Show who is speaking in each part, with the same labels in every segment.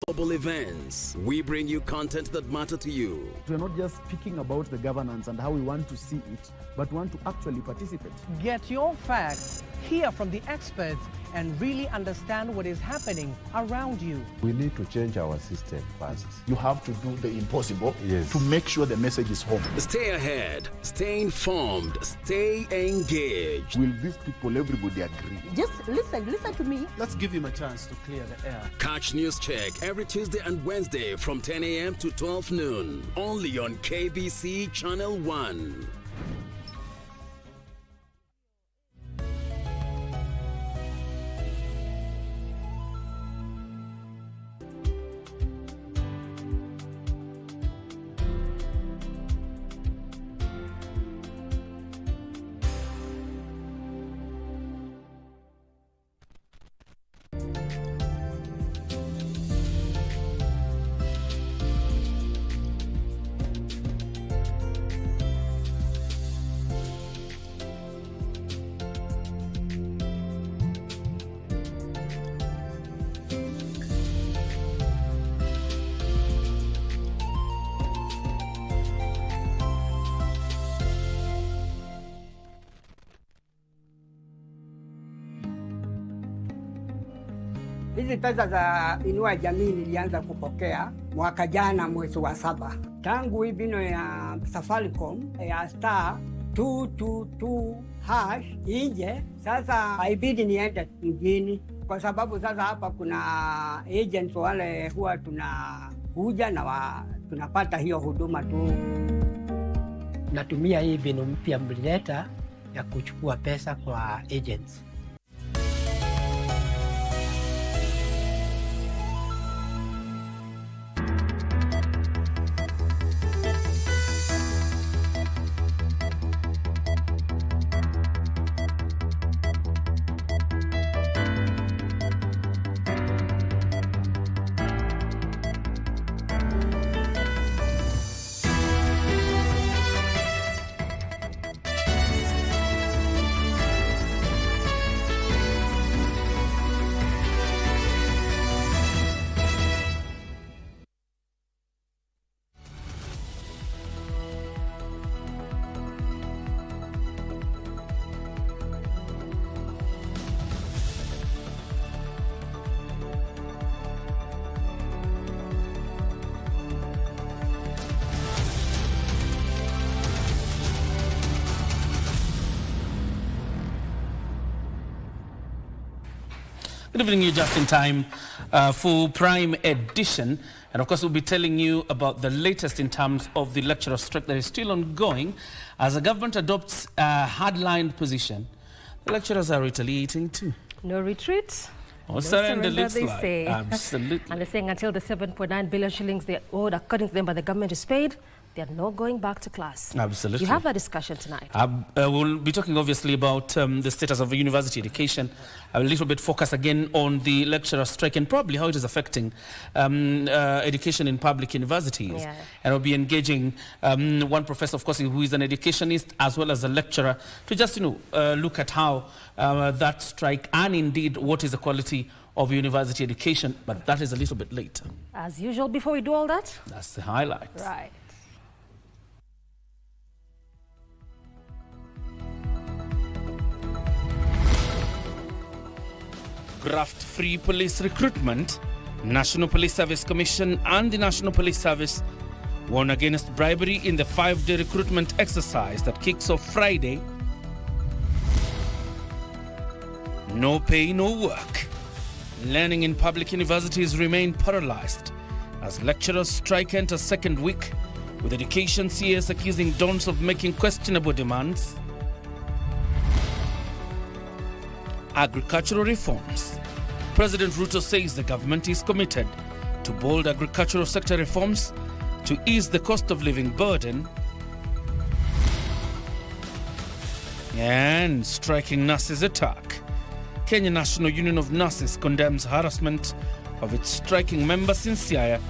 Speaker 1: global events. We bring you content that matter to you.
Speaker 2: We're not just speaking about the governance and how we want to see it, but want to actually participate.
Speaker 3: Get your facts, hear from the experts, and really understand what is happening around you.
Speaker 4: We need to change our system first.
Speaker 5: You have to do the impossible to make sure the message is home.
Speaker 1: Stay ahead, stay informed, stay engaged.
Speaker 5: Will these people, everybody agree?
Speaker 6: Just listen to me.
Speaker 3: Let's give him a chance to clear the air.
Speaker 1: Catch News Check every Tuesday and Wednesday from 10 a.m. to 12 noon. Only on KBC Channel 1.
Speaker 7: Hizi pesa za Inua Jamii nilianza kupokea mwaka jana mwezi wa 7. Tangu hii bino ya Safaricom ya star 222 # inje, sasa haibidi niende mjini kwa sababu sasa hapa kuna agents wale huwa tunakuja na tunapata hiyo huduma tu.
Speaker 8: Natumia hii bino mpya mlileta ya kuchukua pesa kwa agents.
Speaker 9: Good evening, you just in time for Prime Edition. And of course, we'll be telling you about the latest in terms of the lecturer strike that is still ongoing. As the government adopts a hardline position, the lecturers are retaliating too.
Speaker 10: No retreat.
Speaker 9: No surrender, looks
Speaker 10: they
Speaker 9: like.
Speaker 10: say.
Speaker 9: Absolutely.
Speaker 10: And they're saying until the 7.9 billion shillings they owed, according to them, by the government is paid, they are not going back to class.
Speaker 9: Absolutely.
Speaker 10: You have that discussion tonight.
Speaker 9: We'll be talking obviously about the status of university education, a little bit focus again on the lecturer strike and probably how it is affecting education in public universities.
Speaker 10: Yeah.
Speaker 9: And we'll be engaging one professor, of course, who is an educationist as well as a lecturer to just, look at how that strike and indeed what is the quality of university education. But that is a little bit later.
Speaker 10: As usual, before we do all that.
Speaker 9: That's the highlight.
Speaker 10: Right.
Speaker 9: Graft-free police recruitment, National Police Service Commission and the National Police Service warn against bribery in the 5-day recruitment exercise that kicks off Friday. No pay, no work. Learning in public universities remain paralyzed as lecturers strike enters second week, with education CS accusing dons of making questionable demands. Agricultural reforms. President Ruto says the government is committed to bold agricultural sector reforms to ease the cost of living burden. And striking nurses attack. Kenya National Union of Nurses condemns harassment of its striking members in Siaya,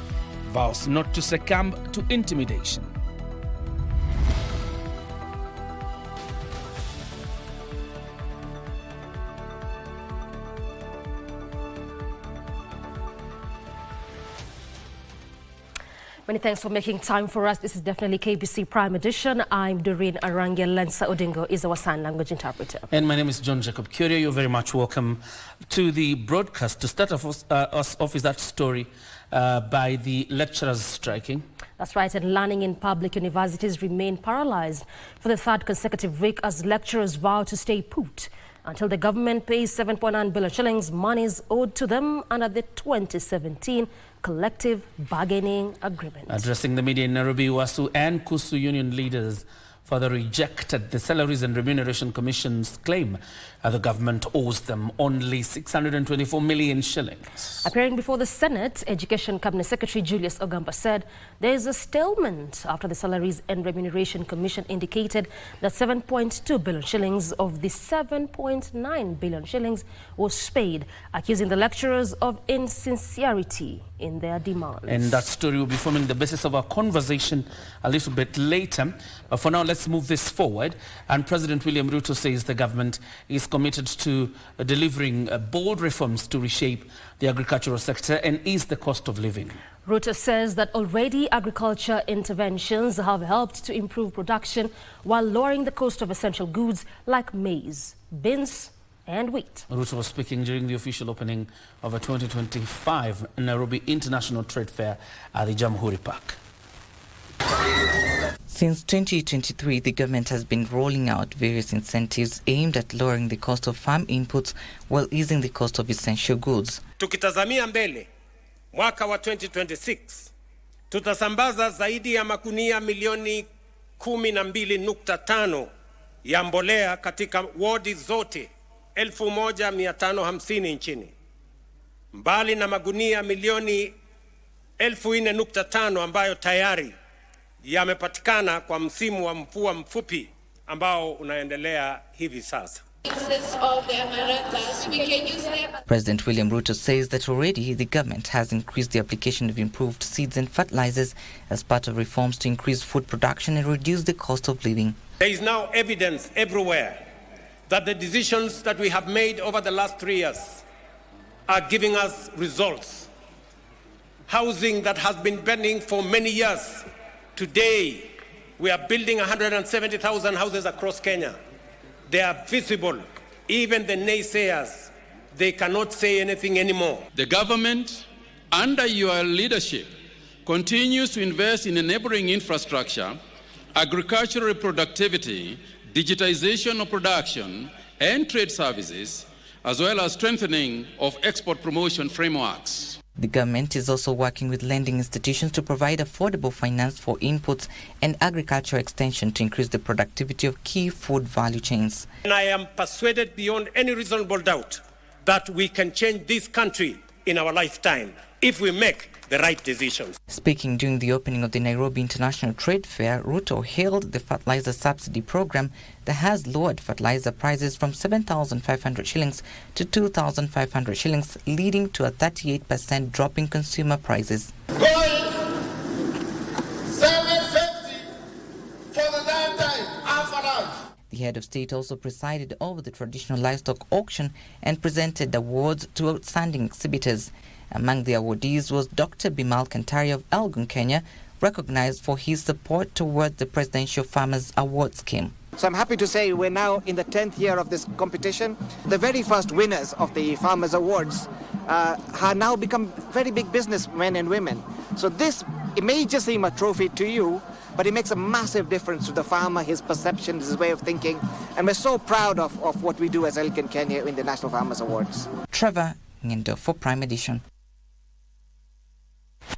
Speaker 9: vows not to succumb to intimidation.
Speaker 10: Many thanks for making time for us. This is definitely KBC Prime Edition. I'm Doreen. Arange Lensa Odingo is our sign language interpreter.
Speaker 9: And my name is John Jacob Kioria. You're very much welcome to the broadcast. To start us off is that story by the lecturers striking.
Speaker 10: That's right, and learning in public universities remain paralyzed for the third consecutive week as lecturers vow to stay put until the government pays 7.9 billion shillings, monies owed to them under the 2017 collective bargaining agreement.
Speaker 9: Addressing the media in Nairobi, Wasu and Kusu union leaders further rejected the Salaries and Remuneration Commission's claim the government owes them only 624 million shillings.
Speaker 10: Appearing before the Senate, Education Cabinet Secretary Julius Ogamba said there is a stalemate after the Salaries and Remuneration Commission indicated that 7.2 billion shillings of the 7.9 billion shillings was paid, accusing the lecturers of insincerity in their demands.
Speaker 9: And that story will be forming the basis of our conversation a little bit later. But for now, let's move this forward. And President William Ruto says the government is committed to delivering bold reforms to reshape the agricultural sector and ease the cost of living.
Speaker 10: Ruto says that already agriculture interventions have helped to improve production while lowering the cost of essential goods like maize, beans, and wheat. Ruto
Speaker 9: was speaking during the official opening of a 2025 Nairobi International Trade Fair at the Jamhuri Park.
Speaker 11: Since 2023, the government has been rolling out various incentives aimed at lowering the cost of farm inputs while easing the cost of essential goods.
Speaker 12: Tukitazamia mbele, mwaka wa 2026, tutasambaza zaidi ya magunia milioni 12.5 ya mbolea katika wodi zote 1550 nchini. Mbali na magunia milioni 4.5 ambayo tayari yamepatikana kwa msimu wa mvua mfupi ambao unaendelea hivi sasa.
Speaker 11: President William Ruto says that already the government has increased the application of improved seeds and fertilizers as part of reforms to increase food production and reduce the cost of living.
Speaker 12: There is now evidence everywhere that the decisions that we have made over the last 3 years are giving us results. Housing that has been pending for many years. Today, we are building 170,000 houses across Kenya. They are visible. Even the naysayers, they cannot say anything anymore.
Speaker 13: The government, under your leadership, continues to invest in enabling infrastructure, agricultural productivity, digitization of production, and trade services, as well as strengthening of export promotion frameworks.
Speaker 11: The government is also working with lending institutions to provide affordable finance for inputs and agricultural extension to increase the productivity of key food value chains.
Speaker 12: And I am persuaded beyond any reasonable doubt that we can change this country in our lifetime if we make the right decisions.
Speaker 11: Speaking during the opening of the Nairobi International Trade Fair, Ruto hailed the fertilizer subsidy program that has lowered fertilizer prices from 7,500 shillings to 2,500 shillings, leading to a 38% drop in consumer prices.
Speaker 14: Going 750 for the third time, Arange.
Speaker 11: The head of state also presided over the traditional livestock auction and presented awards to outstanding exhibitors. Among the awardees was Dr. Bimal Kantari of Elgon, Kenya, recognized for his support towards the Presidential Farmers Award scheme.
Speaker 15: So I'm happy to say we're now in the 10th year of this competition. The very first winners of the Farmers Awards have now become very big businessmen and women. So this, it may just seem a trophy to you, but it makes a massive difference to the farmer, his perceptions, his way of thinking. And we're so proud of what we do as Elgon Kenya in the National Farmers Awards.
Speaker 11: Trevor Ngendo for Prime Edition.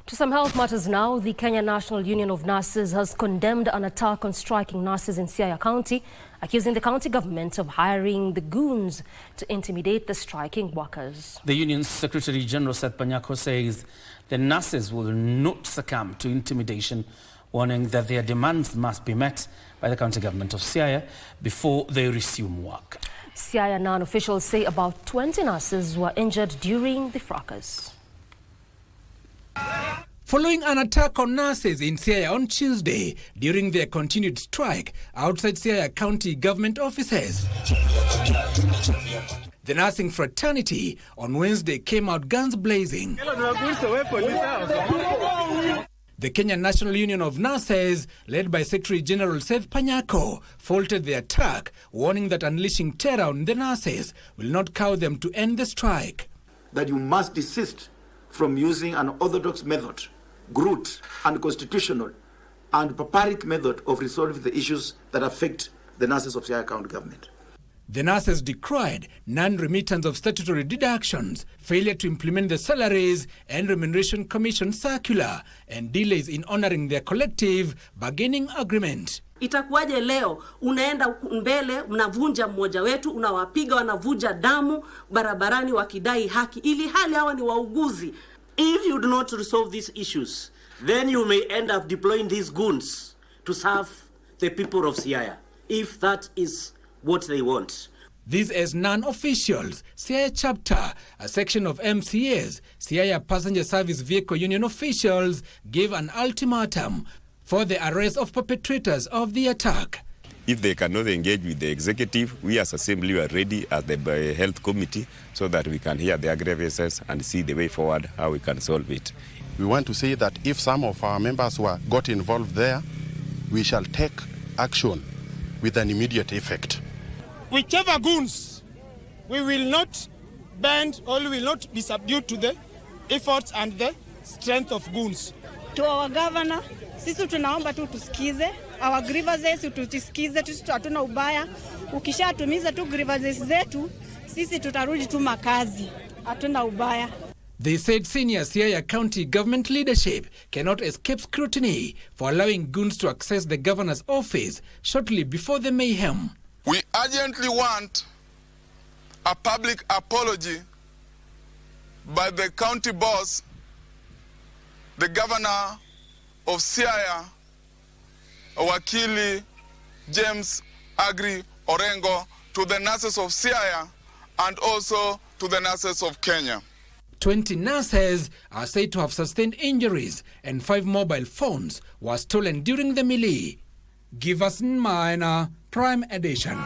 Speaker 10: To some health matters now, the Kenya National Union of Nurses has condemned an attack on striking nurses in Siaya County, accusing the county government of hiring the goons to intimidate the striking workers.
Speaker 9: The union's Secretary General Seth Panyako says the nurses will not succumb to intimidation, warning that their demands must be met by the county government of Siaya before they resume work.
Speaker 10: Siaya non-officials say about 20 nurses were injured during the fracas.
Speaker 16: Following an attack on nurses in Siaya on Tuesday during their continued strike outside Siaya County government offices, the nursing fraternity on Wednesday came out guns blazing. The Kenya National Union of Nurses, led by Secretary General Seth Panyako, faulted the attack, warning that unleashing terror on the nurses will not cow them to end the strike.
Speaker 5: That you must desist from using an orthodox method, root, unconstitutional, and barbaric method of resolving the issues that affect the nurses of Siaya County Government.
Speaker 16: The nurses decried non-remittance of statutory deductions, failure to implement the Salaries and Remuneration Commission circular, and delays in honoring their collective bargaining agreement.
Speaker 17: Itakuwaje leo unaenda mbele mnavunja mmoja wetu, unawapiga wanavuja damu barabarani wakidai haki, ili hali hawa ni wauguzi.
Speaker 18: If you do not resolve these issues, then you may end up deploying these goons to serve the people of Siaya, if that is what they want.
Speaker 16: This as non-officials, Siaya chapter, a section of MCAs, Siaya Passenger Service Vehicle Union officials, gave an ultimatum for the arrest of perpetrators of the attack.
Speaker 19: If they cannot engage with the executive, we as Assembly are ready as the Health Committee so that we can hear their grievances and see the way forward, how we can solve it.
Speaker 20: We want to say that if some of our members got involved there, we shall take action with an immediate effect.
Speaker 21: Whichever goons, we will not bend or we will not be subdued to the efforts and the strength of goons.
Speaker 22: To our governor, sisi tunaomba tu tusikize, our grievances tusikize, sisi hatuna ubaya. Ukishatumiza tu grievances zetu, sisi tutarudi tu makazi. Hatuna ubaya.
Speaker 16: They said senior Siaya County government leadership cannot escape scrutiny for allowing goons to access the governor's office shortly before the mayhem.
Speaker 14: We urgently want a public apology by the county boss, the governor of Siaya, Wakili James Agri Orengo, to the nurses of Siaya and also to the nurses of Kenya.
Speaker 16: 20 nurses are said to have sustained injuries and 5 mobile phones were stolen during the melee. Give us Minor Prime Edition.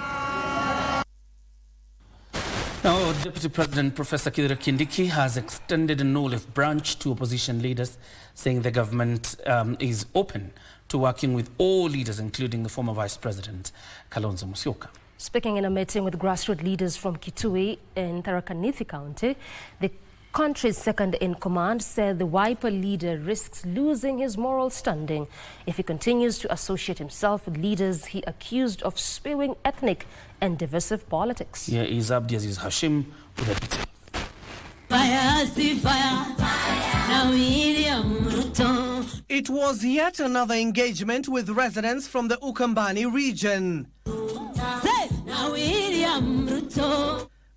Speaker 9: Now, Deputy President Professor Kioria Kindiki has extended an olive branch to opposition leaders, saying the government is open to working with all leaders, including the former Vice President Kalonzo Musyoka.
Speaker 10: Speaking in a meeting with grassroots leaders from Kitui in Tharaka Nithi County, the country's second-in-command said the Wiper leader risks losing his moral standing if he continues to associate himself with leaders he accused of spewing ethnic and divisive politics.
Speaker 9: Here is Abdiaziz Hashim with the details.
Speaker 3: It was yet another engagement with residents from the Ukambani region.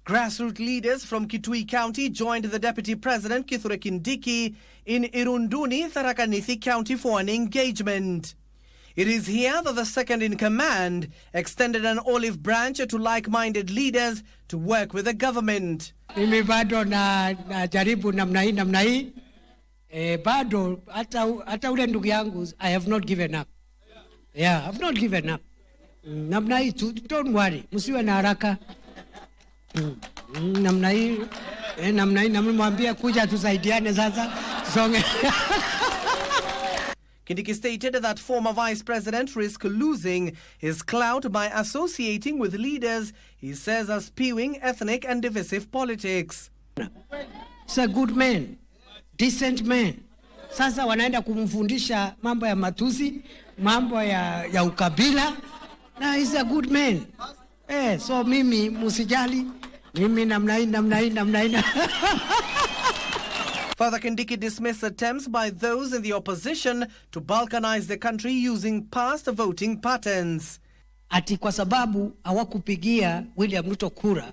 Speaker 3: Grassroots leaders from Kitui County joined the Deputy President Kioria Kindiki in Irunduni, Tharaka Nithi County for an engagement. It is here that the second-in-command extended an olive branch to like-minded leaders to work with the government.
Speaker 7: Mimi bado na jaribu namna hii bado hata ule ndugu yangu, I have not given up. Yeah, I've not given up. Namna hii, don't worry, msiwe na haraka. Namna hii namwambia kuja tusaidiane sasa songe.
Speaker 3: Kindiki stated that former Vice President risks losing his clout by associating with leaders he says are spewing ethnic and divisive politics.
Speaker 7: He's a good man, decent man. Sasa wanaenda kumfundisha mambo ya matusi, mambo ya ukabila, na he's a good man. So mimi musijali, mimi namna hii.
Speaker 3: Further, Kindiki dismissed attempts by those in the opposition to balkanize the country using past voting patterns.
Speaker 7: Ati kwa sababu hawakupigia William Ruto kura,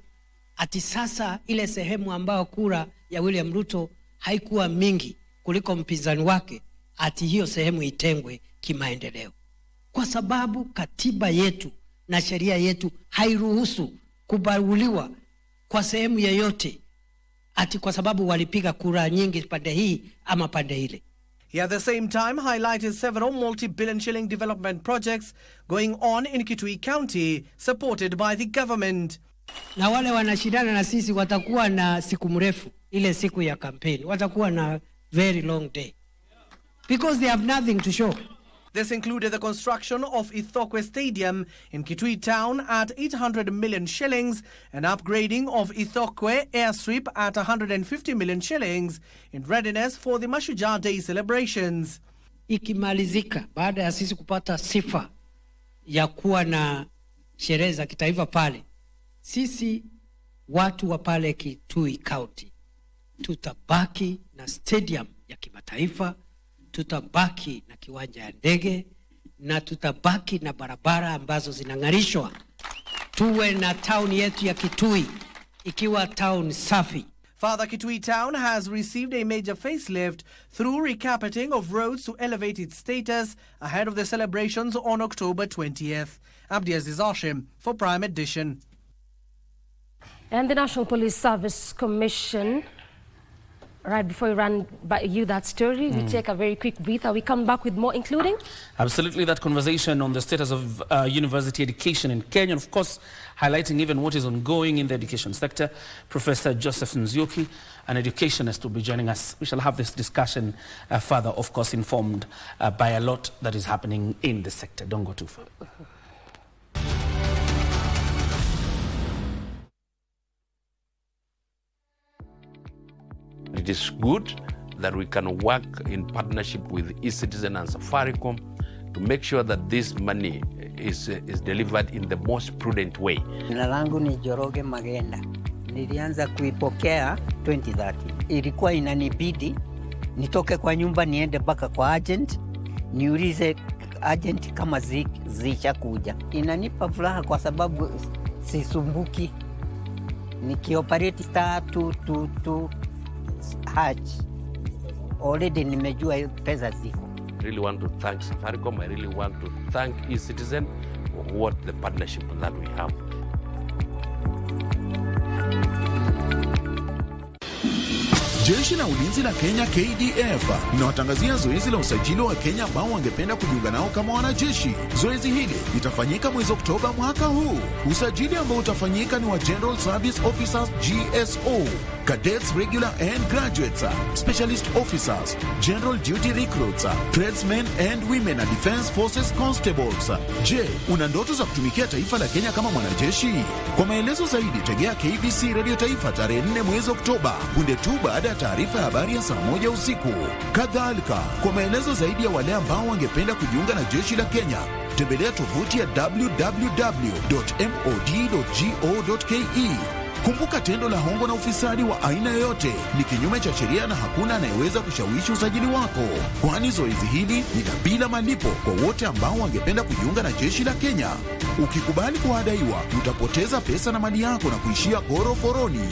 Speaker 7: ati sasa ile sehemu ambayo kura ya William Ruto haikuwa mingi kuliko mpinzani wake, ati hiyo sehemu itengwe kimaendeleo. Kwa sababu katiba yetu na sheria yetu hairuhusu kubaguliwa kwa sehemu yoyote, ati kwa sababu walipiga kura nyingi pande hii ama pande ile.
Speaker 3: He at the same time highlighted several multi-billion shilling development projects going on in Kitui County supported by the government.
Speaker 7: Na wale wanashindana na sisi watakuwa na siku mrefu, ile siku ya kampeni watakuwa na very long day. because they have nothing to show.
Speaker 3: This included the construction of Ithokwe Stadium in Kitui Town at 800 million shillings and upgrading of Ithokwe Airstrip at 150 million shillings in readiness for the Mashujaa Day celebrations.
Speaker 7: Ikimalizika baada ya sisi kupata sifa ya kuwa na sherehe za kitaifa pale, sisi watu wa pale Kitui County tutabaki na stadium ya kimataifa, tutabaki na kiwanja ya ndege na tutabaki na barabara ambazo zinang'arishwa. Tuwe na town yetu ya Kitui ikiwa town safi.
Speaker 3: Further, Kitui Town has received a major facelift through recarpeting of roads to elevate its status ahead of the celebrations on October 20th. Abdiaziz Hashim for Prime Edition.
Speaker 10: And the National Police Service Commission, right before we run by you that story, we take a very quick breather. We come back with more, including? Absolutely, that conversation on the status of university education in Kenya, and of course, highlighting even what is ongoing in the education sector. Professor Joseph Nzioki, an educationist, will be joining us. We shall have this discussion further, of course, informed by a lot that is happening in the sector. Don't go too far.
Speaker 2: It is good that we can work in partnership with eCitizen and Safaricom to make sure that this money is delivered in the most prudent way.
Speaker 4: Jina langu ni Joroge Magenda. Nilianza kuipokea 2030. Ilikuwa inanibidi nitoke kwa nyumba niende mpaka kwa agent, niulize agent kama zishakuja. Inanipa furaha kwa sababu sisumbuki. Nikioperate *222 Hatch. Already nimejua pesa ziko.
Speaker 2: I really want to thank Safaricom. I really want to thank eCitizen for what the partnership that we have.
Speaker 23: Jeshi la Ulinzi la Kenya KDF linawatangazia zoezi la usajili wa Kenya ambao wangependa kujiunga nao kama wanajeshi. Zoezi hili litafanyika mwezi Oktoba mwaka huu. Usajili ambao utafanyika ni wa General Service Officers GSO, Cadets Regular and Graduates, Specialist Officers, General Duty Recruits, Tradesmen and Women and Defense Forces Constables. Je, una ndoto za kutumikia taifa la Kenya kama mwanajeshi? Kwa maelezo zaidi tegea KBC Radio Taifa tarehe 4 mwezi Oktoba, punde tu baada ya taarifa ya habari ya saa 1 usiku. Kadhalika, kwa maelezo zaidi ya wale ambao wangependa kujiunga na jeshi la Kenya, tembelea tovuti ya www.mod.go.ke. Kumbuka, tendo la hongo na ufisadi wa aina yoyote ni kinyume cha sheria na hakuna anayeweza kushawishi usajili wako, kwani zoezi hili ni bila malipo kwa wote ambao wangependa kujiunga na jeshi la Kenya. Ukikubali kuadaiwa, utapoteza pesa na mali yako na kuishia korokoroni.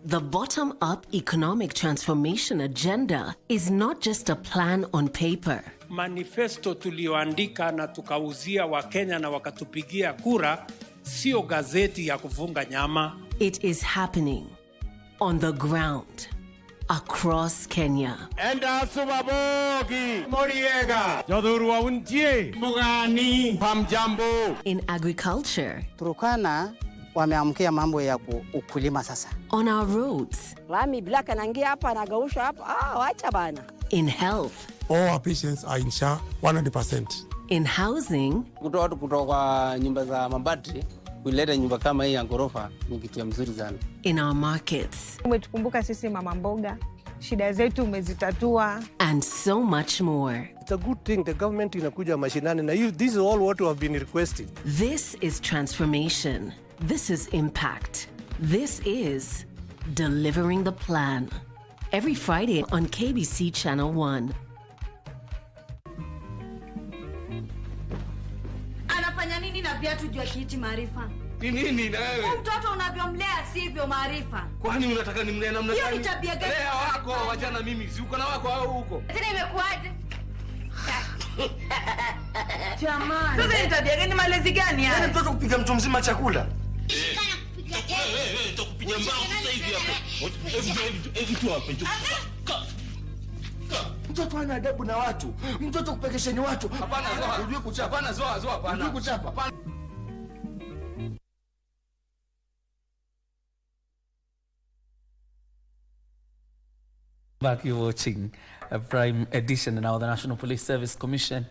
Speaker 24: The bottom-up economic transformation agenda is not just a plan on paper.
Speaker 12: Manifesto tulioandika na tukauzia Wakenya na wakatupigia kura, sio gazeti ya kufunga nyama.
Speaker 24: It is happening on the ground across Kenya.
Speaker 12: Enda subabogi Moriega Jodhurwa untie Mugani Pamjambo.
Speaker 24: In agriculture,
Speaker 25: Turkana wameamkia mambo ya ukulima sasa.
Speaker 24: On our roads,
Speaker 6: Lami black anaingia hapa anagausha hapa, wacha bana.
Speaker 24: In health,
Speaker 26: all our patients are in SHA 100%.
Speaker 24: In housing,
Speaker 27: kutoa watu kutoka nyumba za mabati kuleta nyumba kama hii ya ghorofa ni kitu mzuri sana.
Speaker 24: In our markets,
Speaker 22: umetukumbuka sisi mama mboga, shida zetu umezitatua,
Speaker 24: and so much more.
Speaker 28: It's a good thing the government inakuja mashinani na this is all what we have been requesting.
Speaker 24: This is transformation. This is impact. This is delivering the plan. Every Friday on KBC Channel 1.
Speaker 29: Anafanya nini na viatu juu ya kiti Maarifa?
Speaker 30: Ni nini na wewe?
Speaker 29: Mtoto unavyomlea sivyo Maarifa.
Speaker 30: Kwani unataka nimlee namna gani?
Speaker 29: Hiyo ni tabia gani?
Speaker 30: Lea wako, wachana mimi. Si uko na wako au huko?
Speaker 29: Tena imekuaje?
Speaker 30: Jamani.
Speaker 29: Sasa ni tabia gani, malezi gani haya?
Speaker 30: Yaani mtoto kupiga mtu mzima chakula?
Speaker 29: Nitakupiga mbao
Speaker 30: sasa hivi hapo. Hebu tu hapo. Mtoto ana adabu na watu. Mtoto kupekesheni watu. Hapana zoa. Unajui kuchapa. Hapana zoa hapana. Unajui kuchapa.
Speaker 9: Back, you're watching a Prime Edition. Now the National Police Service Commission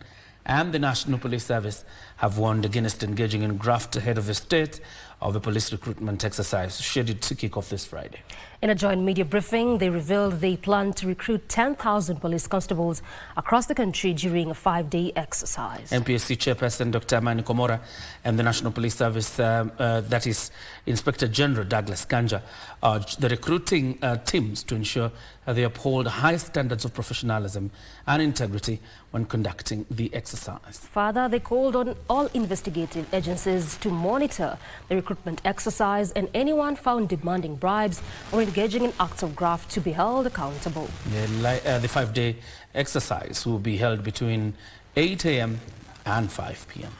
Speaker 9: and the National Police Service have warned against engaging in graft ahead of a state of a police recruitment exercise scheduled to kick off this Friday.
Speaker 10: In a joint media briefing, they revealed they plan to recruit 10,000 police constables across the country during a 5-day exercise.
Speaker 9: NPSC Chairperson Dr. Amani Komora and the National Police Service, that is Inspector General Douglas Kanja, urged the recruiting teams to ensure they uphold high standards of professionalism and integrity when conducting the exercise.
Speaker 10: Further, they called on all investigative agencies to monitor the recruitment exercise and anyone found demanding bribes or engaging in acts of graft to be held accountable.
Speaker 9: The 5-day exercise will be held between 8 a.m. and 5 p.m.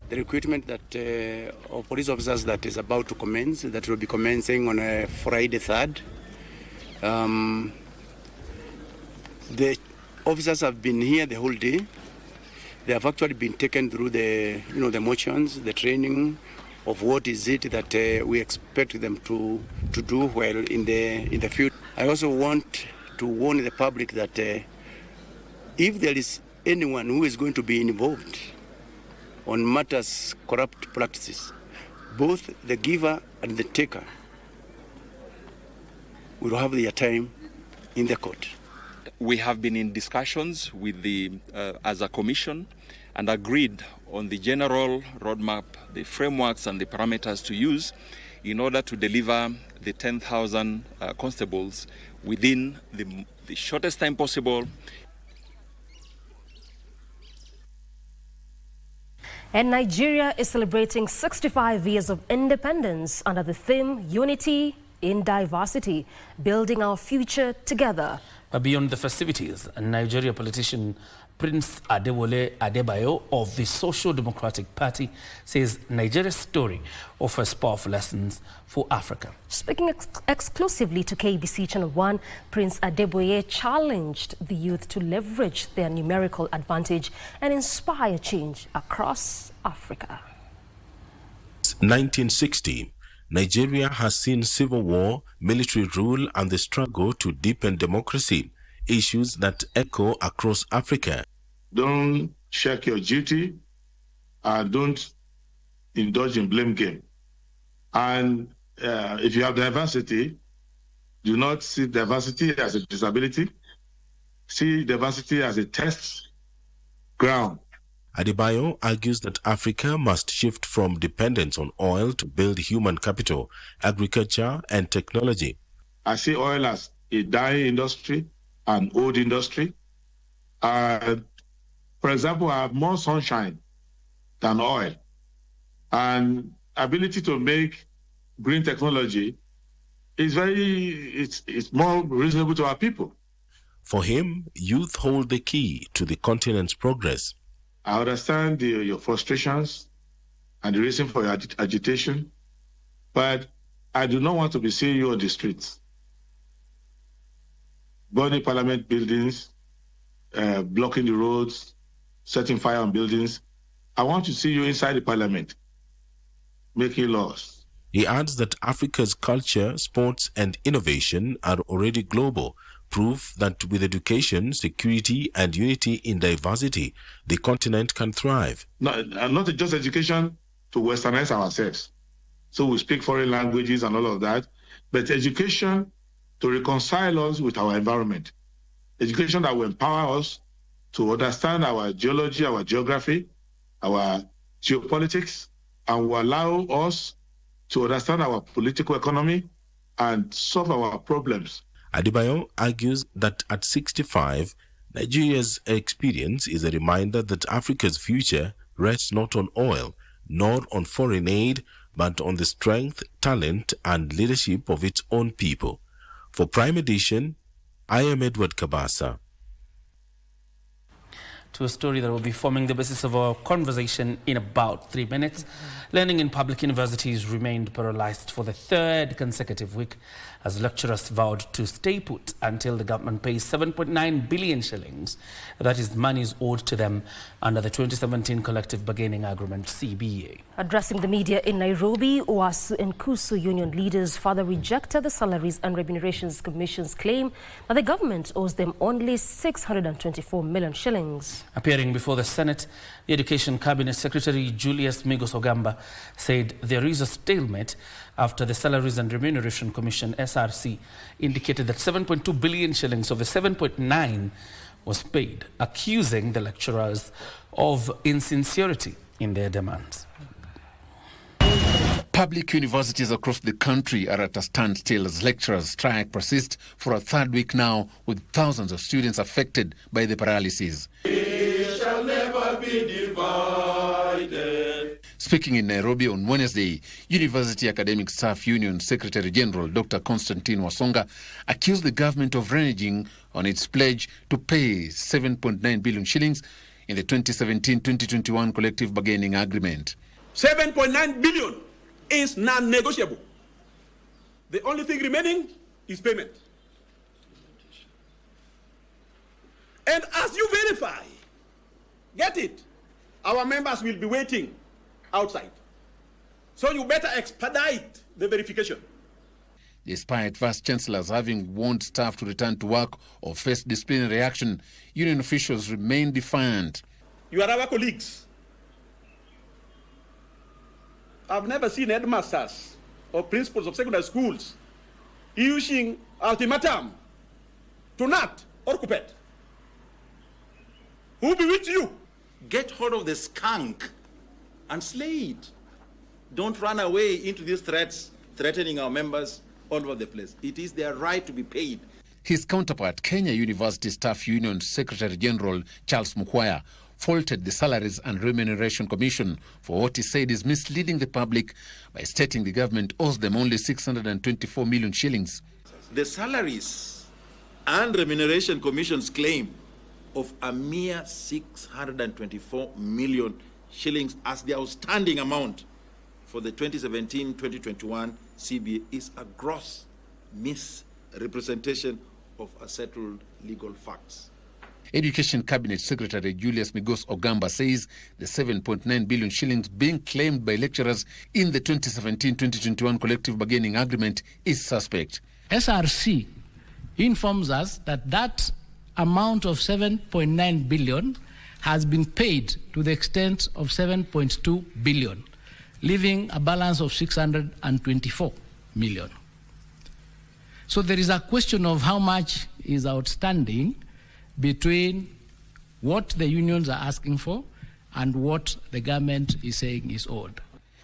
Speaker 1: The recruitment that of police officers that is about to commence, that will be commencing on Friday 3rd. The officers have been here the whole day. They have actually been taken through the motions, the training of what is it that we expect them to do well in the future. I also want to warn the public that if there is anyone who is going to be involved on matters corrupt practices, both the giver and the taker will have their time in the court.
Speaker 5: We have been in discussions with as a commission and agreed on the general roadmap, the frameworks and the parameters to use in order to deliver the 10,000 constables within the shortest time possible.
Speaker 10: And Nigeria is celebrating 65 years of independence under the theme Unity in Diversity, building our future together.
Speaker 9: But beyond the festivities, a Nigeria politician Prince Adewale Adebayo of the Social Democratic Party says Nigeria's story offers powerful lessons for Africa.
Speaker 10: Speaking exclusively to KBC Channel 1, Prince Adeboye challenged the youth to leverage their numerical advantage and inspire change across Africa.
Speaker 8: 1960, Nigeria has seen civil war, military rule, and the struggle to deepen democracy, issues that echo across Africa.
Speaker 11: Don't shirk your duty, don't indulge in blame game. And if you have diversity, do not see diversity as a disability. See diversity as a test ground.
Speaker 8: Adebayo argues that Africa must shift from dependence on oil to build human capital, agriculture, and technology.
Speaker 11: I see oil as a dying industry, an old industry. For example, I have more sunshine than oil. And ability to make green technology is it's more reasonable to our people.
Speaker 8: For him, youth hold the key to the continent's progress.
Speaker 11: I understand your frustrations and the reason for your agitation, but I do not want to be seeing you on the streets, burning parliament buildings, blocking the roads, setting fire on buildings. I want to see you inside the parliament, making laws.
Speaker 8: He adds that Africa's culture, sports, and innovation are already global, proof that with education, security, and unity in diversity, the continent can thrive.
Speaker 11: Not just education to westernize ourselves, so we speak foreign languages and all of that, but education to reconcile us with our environment. Education that will empower us to understand our geology, our geography, our geopolitics, and will allow us to understand our political economy and solve our problems.
Speaker 8: Adebayo argues that at 65, Nigeria's experience is a reminder that Africa's future rests not on oil, nor on foreign aid, but on the strength, talent, and leadership of its own people. For Prime Edition, I am Edward Kabasa.
Speaker 9: To a story that will be forming the basis of our conversation in about 3 minutes. Learning in public universities remained paralyzed for the third consecutive week as lecturers vowed to stay put until the government pays 7.9 billion shillings. That is monies owed to them under the 2017 Collective Bargaining Agreement, CBA.
Speaker 10: Addressing the media in Nairobi, Uasu and Kusu union leaders further rejected the Salaries and Remunerations Commission's claim that the government owes them only 624 million shillings.
Speaker 9: Appearing before the Senate, the Education Cabinet Secretary Julius Migos Ogamba said there is a stalemate after the Salaries and Remuneration Commission, SRC, indicated that 7.2 billion shillings of the 7.9 was paid, accusing the lecturers of insincerity in their demands.
Speaker 7: Public universities across the country are at a standstill as lecturers' strike persists for a third week now, with thousands of students affected by the paralysis.
Speaker 13: We shall never be divided.
Speaker 7: Speaking in Nairobi on Wednesday, University Academic Staff Union Secretary General Dr. Constantine Wasonga accused the government of reneging on its pledge to pay 7.9 billion shillings in the 2017-2021 Collective Bargaining Agreement.
Speaker 13: 7.9 billion is non-negotiable. The only thing remaining is payment. And as you verify, get it, our members will be waiting outside. So you better expedite the verification.
Speaker 7: Despite Vice Chancellors having warned staff to return to work or face disciplinary action, union officials remain defiant.
Speaker 13: You are our colleagues. I've never seen headmasters or principals of secondary schools issuing ultimatum to NAT or COOPET. Who be with you? Get hold of the skunk and slay it. Don't run away into these threats, threatening our members all over the place. It is their right to be paid.
Speaker 7: His counterpart, Kenya University Staff Union Secretary General Charles Mukwaya, faulted the Salaries and Remuneration Commission for what he said is misleading the public by stating the government owes them only 624 million shillings.
Speaker 13: The Salaries and Remuneration Commission's claim of a mere 624 million shillings as the outstanding amount for the 2017-2021 CBA is a gross misrepresentation of a settled legal facts.
Speaker 7: Education Cabinet Secretary Julius Migos Ogamba says the 7.9 billion shillings being claimed by lecturers in the 2017-2021 Collective Bargaining Agreement is suspect.
Speaker 14: SRC informs us that that amount of 7.9 billion has been paid to the extent of 7.2 billion, leaving a balance of 624 million. So there is a question of how much is outstanding between what the unions are asking for and what the government is saying is owed.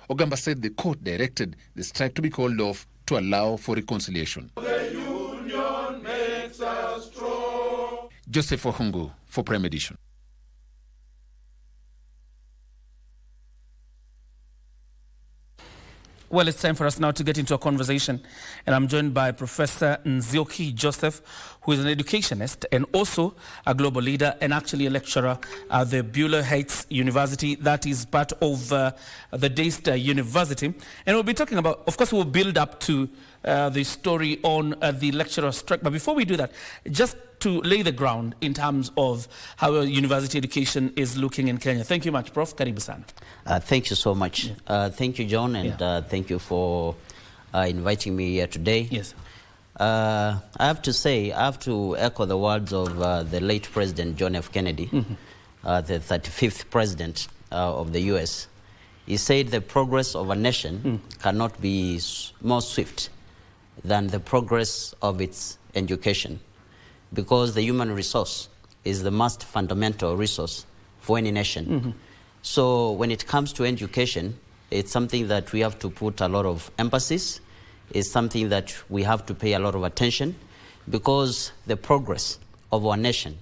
Speaker 7: Ogamba said the court directed the strike to be called off to allow for reconciliation.
Speaker 13: The union makes us strong.
Speaker 7: Joseph Ohungu for Prime Edition.
Speaker 9: Well, it's time for us now to get into a conversation, and I'm joined by Professor Nzioki Joseph, who is an educationist and also a global leader and actually a lecturer at the Beulah Heights University, that is part of the Daystar University. And we'll be talking about, of course, we'll build up to the story on the lecturer strike. But before we do that, just to lay the ground in terms of how university education is looking in Kenya. Thank you much, Prof. Karibu sana.
Speaker 15: Thank you so much. Thank you, John, and thank you for inviting me here today.
Speaker 9: Yes.
Speaker 15: I have to say, I have to echo the words of the late President John F. Kennedy, the 35th President of the U.S. He said the progress of a nation cannot be more swift than the progress of its education, because the human resource is the most fundamental resource for any nation. So when it comes to education, it's something that we have to put a lot of emphasis. It's something that we have to pay a lot of attention, because the progress of our nation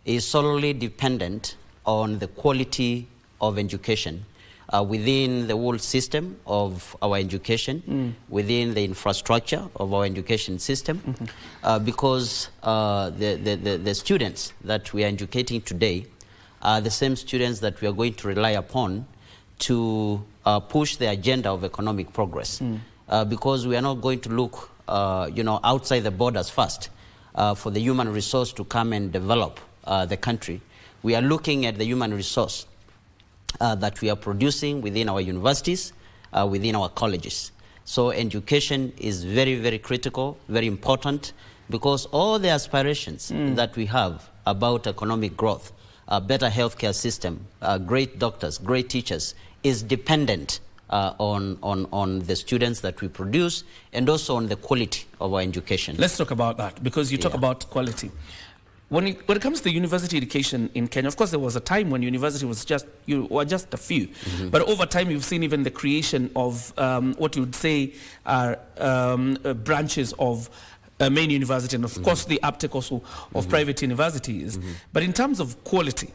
Speaker 15: is solely dependent on the quality of education within the whole system of our education, within the infrastructure of our education system, because the students that we are educating today are the same students that we are going to rely upon to push the agenda of economic progress. Because we are not going to look outside the borders first, for the human resource to come and develop the country. We are looking at the human resource that we are producing within our universities, within our colleges. So education is very, very critical, very important, because all the aspirations that we have about economic growth, a better healthcare system, great doctors, great teachers, is dependent on the students that we produce and also on the quality of our education.
Speaker 9: Let's talk about that, because you talk about quality. When it comes to university education in Kenya, of course, there was a time when university was just a few. But over time, you've seen even the creation of what you would say are branches of main university, and of course the uptake also of private universities. But in terms of quality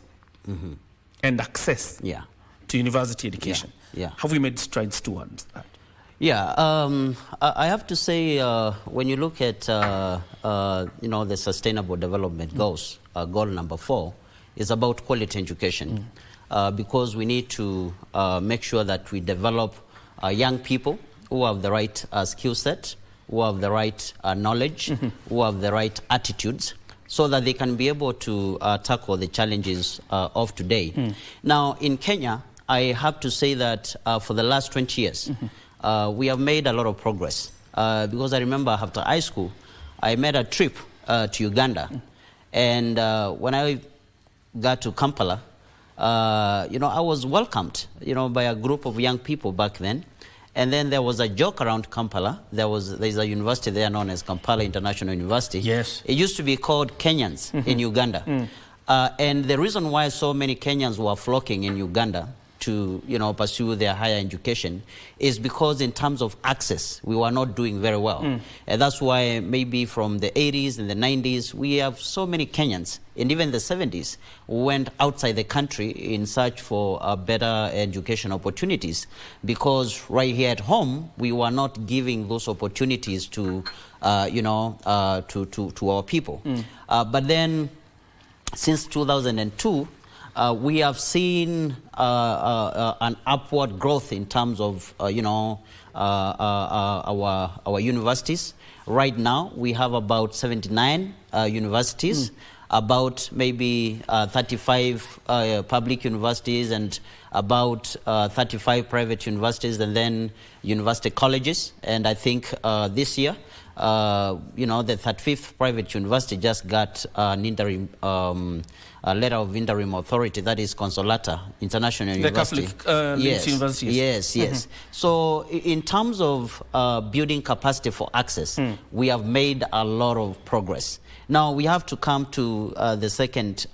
Speaker 9: and access to university education, have we made strides towards that?
Speaker 15: I have to say, when you look at the Sustainable Development Goals, goal number 4 is about quality education, because we need to make sure that we develop young people who have the right skill set, who have the right knowledge, who have the right attitudes, so that they can be able to tackle the challenges of today. Now, in Kenya, I have to say that for the last 20 years, we have made a lot of progress. Because I remember after high school, I made a trip to Uganda. And when I got to Kampala, I was welcomed, by a group of young people back then. And then there was a joke around Kampala. There's a university there known as Kampala International University.
Speaker 9: Yes.
Speaker 15: It used to be called Kenyans in Uganda. And the reason why so many Kenyans were flocking in Uganda to pursue their higher education is because in terms of access, we were not doing very well. And that's why maybe from the 80s and the 90s, we have so many Kenyans, and even the 70s, went outside the country in search for better education opportunities, because right here at home, we were not giving those opportunities to our people. But then, since 2002, we have seen an upward growth in terms of our universities. Right now, we have about 79 universities, about maybe 35 public universities, and about 35 private universities, and then university colleges. And I think this year, the 35th private university just got an interim a letter of interim authority, that is Consolata International University.
Speaker 9: The Catholic universities.
Speaker 15: Yes. So in terms of building capacity for access, we have made a lot of progress. Now we have to come to the second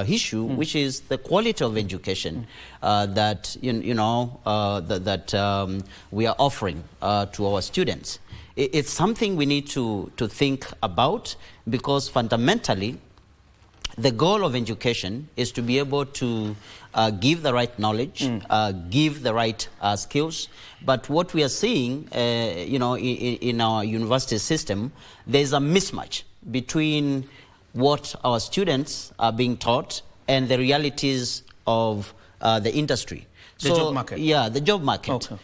Speaker 15: issue, which is the quality of education that we are offering to our students. It's something we need to think about, because fundamentally, the goal of education is to be able to give the right knowledge, give the right skills. But what we are seeing, in our university system, there's a mismatch between what our students are being taught and the realities of the industry.
Speaker 9: The job market.
Speaker 15: Yeah, the job market. Okay.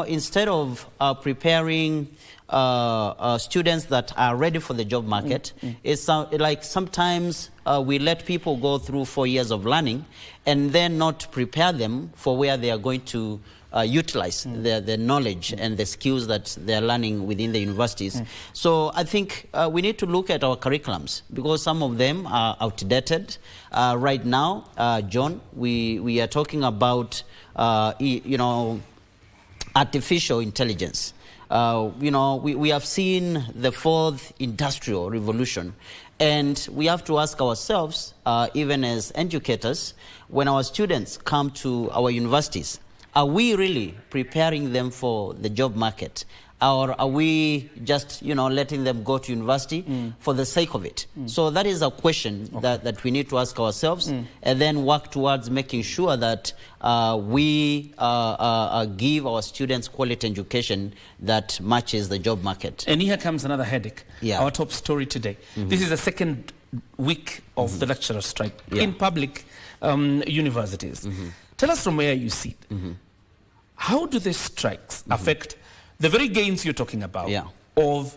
Speaker 15: Instead of preparing students that are ready for the job market, it's like sometimes we let people go through 4 years of learning and then not prepare them for where they are going to utilize the knowledge and the skills that they're learning within the universities. So I think we need to look at our curriculums, because some of them are outdated. Right now, John, we are talking about artificial intelligence. We have seen the fourth industrial revolution, and we have to ask ourselves, even as educators, when our students come to our universities, are we really preparing them for the job market? Or are we just, letting them go to university for the sake of it? So that is a question that we need to ask ourselves, and then work towards making sure that we give our students quality education that matches the job market.
Speaker 9: And here comes another headache. Our top story today. This is the second week of the lecturer strike in public universities. Tell us from where you sit. How do the strikes affect the very gains you're talking about of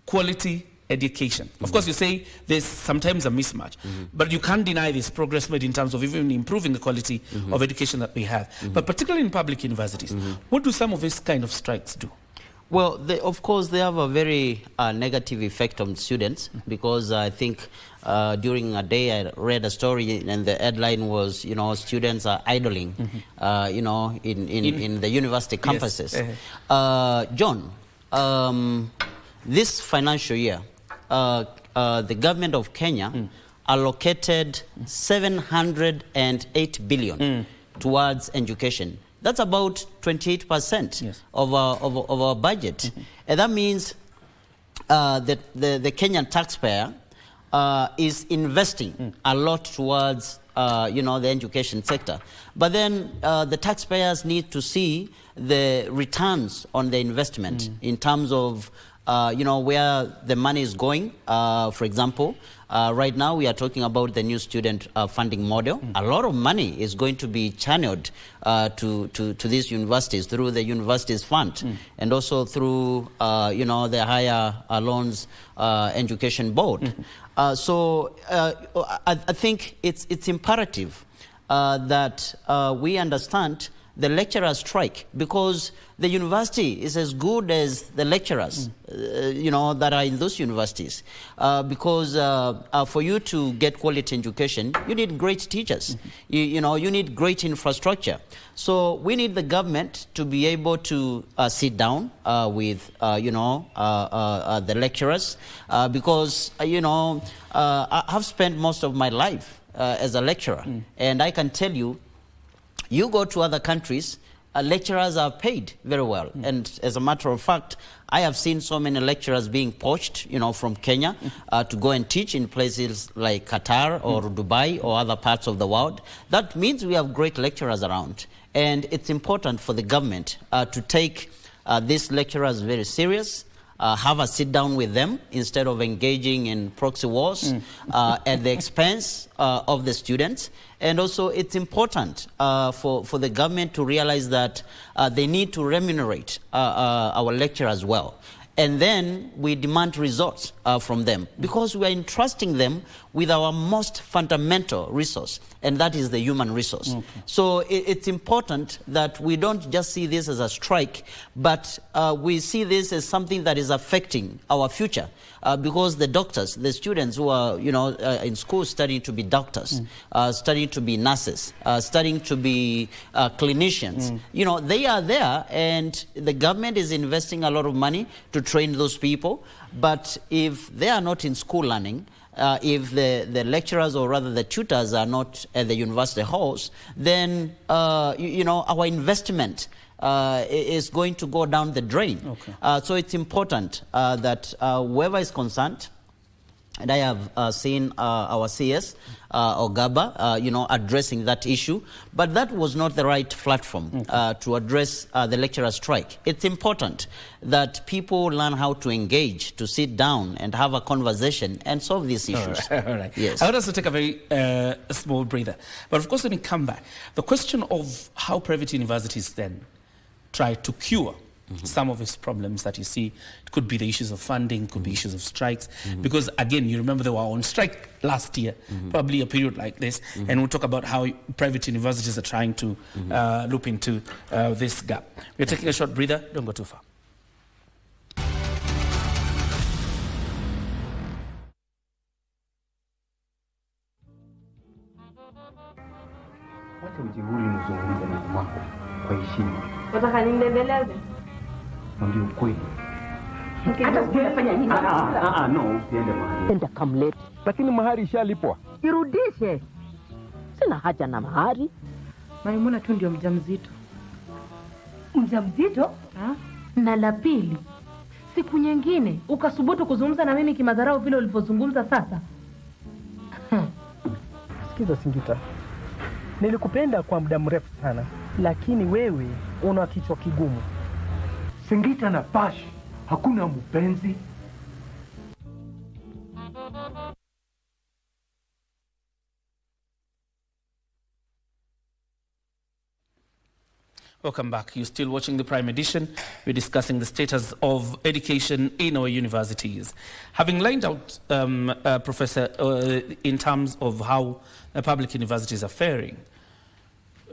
Speaker 9: quality education. Of course, you say there's sometimes a mismatch, but you can't deny this progress made in terms of even improving the quality of education that we have. But particularly in public universities, what do some of these kind of strikes do?
Speaker 15: Well, of course, they have a very negative effect on students, because I think during a day I read a story and the headline was, you know, students are idling, you know, in the university campuses. Yes. John, this financial year, the government of Kenya allocated 708 billion towards education. That's about 28% of our budget. And that means that the Kenyan taxpayer is investing a lot towards you know, the education sector. But then the taxpayers need to see the returns on the investment in terms of you know, where the money is going. For example, right now we are talking about the new student funding model. A lot of money is going to be channeled to these universities through the universities fund and also through you know, the higher loans education board. So I think it's imperative that we understand the lecturer strike, because the university is as good as the lecturers, you know, that are in those universities. Because for you to get quality education, you need great teachers. You know, you need great infrastructure. So we need the government to be able to sit down with, you know, the lecturers, because, you know, I have spent most of my life as a lecturer, and I can tell you, you go to other countries, lecturers are paid very well. And as a matter of fact, I have seen so many lecturers being poached, you know, from Kenya to go and teach in places like Qatar or Dubai or other parts of the world. That means we have great lecturers around. And it's important for the government to take these lecturers very serious, have a sit down with them instead of engaging in proxy wars at the expense of the students. And also it's important for the government to realize that they need to remunerate our lecturers well. And then we demand results from them, because we are entrusting them with our most fundamental resource, and that is the human resource. So it's important that we don't just see this as a strike, but we see this as something that is affecting our future, because the doctors, the students who are, you know, in school studying to be doctors, studying to be nurses, studying to be clinicians, you know, they are there, and the government is investing a lot of money to train those people. But if they are not in school learning, if the lecturers, or rather the tutors, are not at the university halls, then you know, our investment is going to go down the drain. So it's important that whoever is concerned, and I have seen our CS, Ogaba, you know, addressing that issue, but that was not the right platform to address the lecturer strike. It's important that people learn how to engage, to sit down and have a conversation and solve these issues.
Speaker 9: All right.
Speaker 15: Yes.
Speaker 9: I want us to take a very small breather. But of course, when we come back, the question of how private universities then try to cure some of these problems that you see. It could be the issues of funding, could be issues of strikes, because again, you remember they were on strike last year, probably a period like this, and we'll talk about how private universities are trying to loop into this gap. We're taking a short breather, don't go too far.
Speaker 2: Wacha ujihuri mzungumze na mamako kwa heshima.
Speaker 29: Wataka niendeleze?
Speaker 2: Ndio kweli.
Speaker 29: Hata sijafanya nini?
Speaker 2: No, usiende mahali.
Speaker 3: Enda kamlete.
Speaker 2: Lakini mahari ishalipwa.
Speaker 3: Irudishe. Sina haja na mahari.
Speaker 29: Maimuna tu ndio mjamzito. Mjamzito? Na la pili, siku nyingine ukasubutu kuzungumza na mimi kimadharau vile ulivyozungumza sasa.
Speaker 2: Sikiza Singita. Nilikupenda kwa muda mrefu sana, lakini wewe una kichwa kigumu. Singita na Pash, hakuna mpenzi.
Speaker 9: Welcome back. You're still watching the Prime Edition. We're discussing the status of education in our universities. Having lined out, Professor, in terms of how public universities are faring,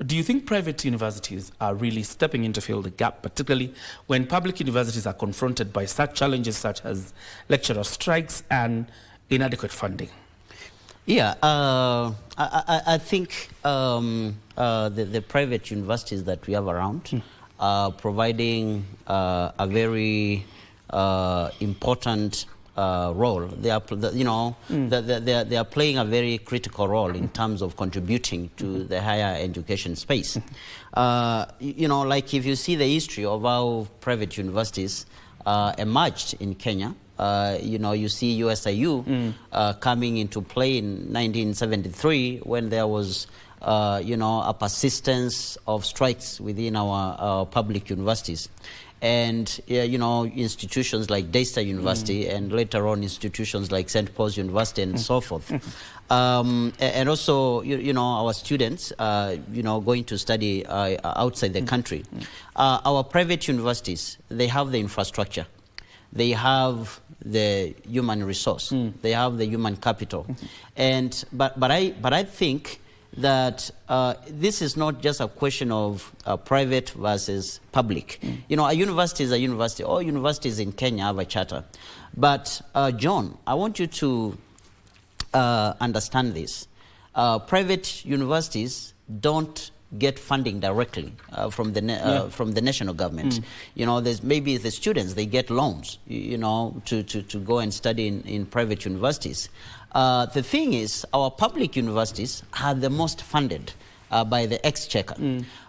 Speaker 9: do you think private universities are really stepping in to fill the gap, particularly when public universities are confronted by such challenges such as lecturer strikes and inadequate funding?
Speaker 15: Yeah, I think the private universities that we have around are providing a very important role. They are, they are playing a very critical role in terms of contributing to the higher education space. Like if you see the history of how private universities emerged in Kenya, you see USIU coming into play in 1973 when there was, a persistence of strikes within our public universities. And, institutions like Daystar University and later on institutions like St. Paul's University and so forth. And also, our students, going to study outside the country. Our private universities, they have the infrastructure. They have the human resource. They have the human capital. And but I think that this is not just a question of private versus public. A university is a university. All universities in Kenya have a charter. But John, I want you to understand this. Private universities don't get funding directly from the national government. There's maybe the students, they get loans, to go and study in private universities. The thing is, our public universities are the most funded by the exchequer.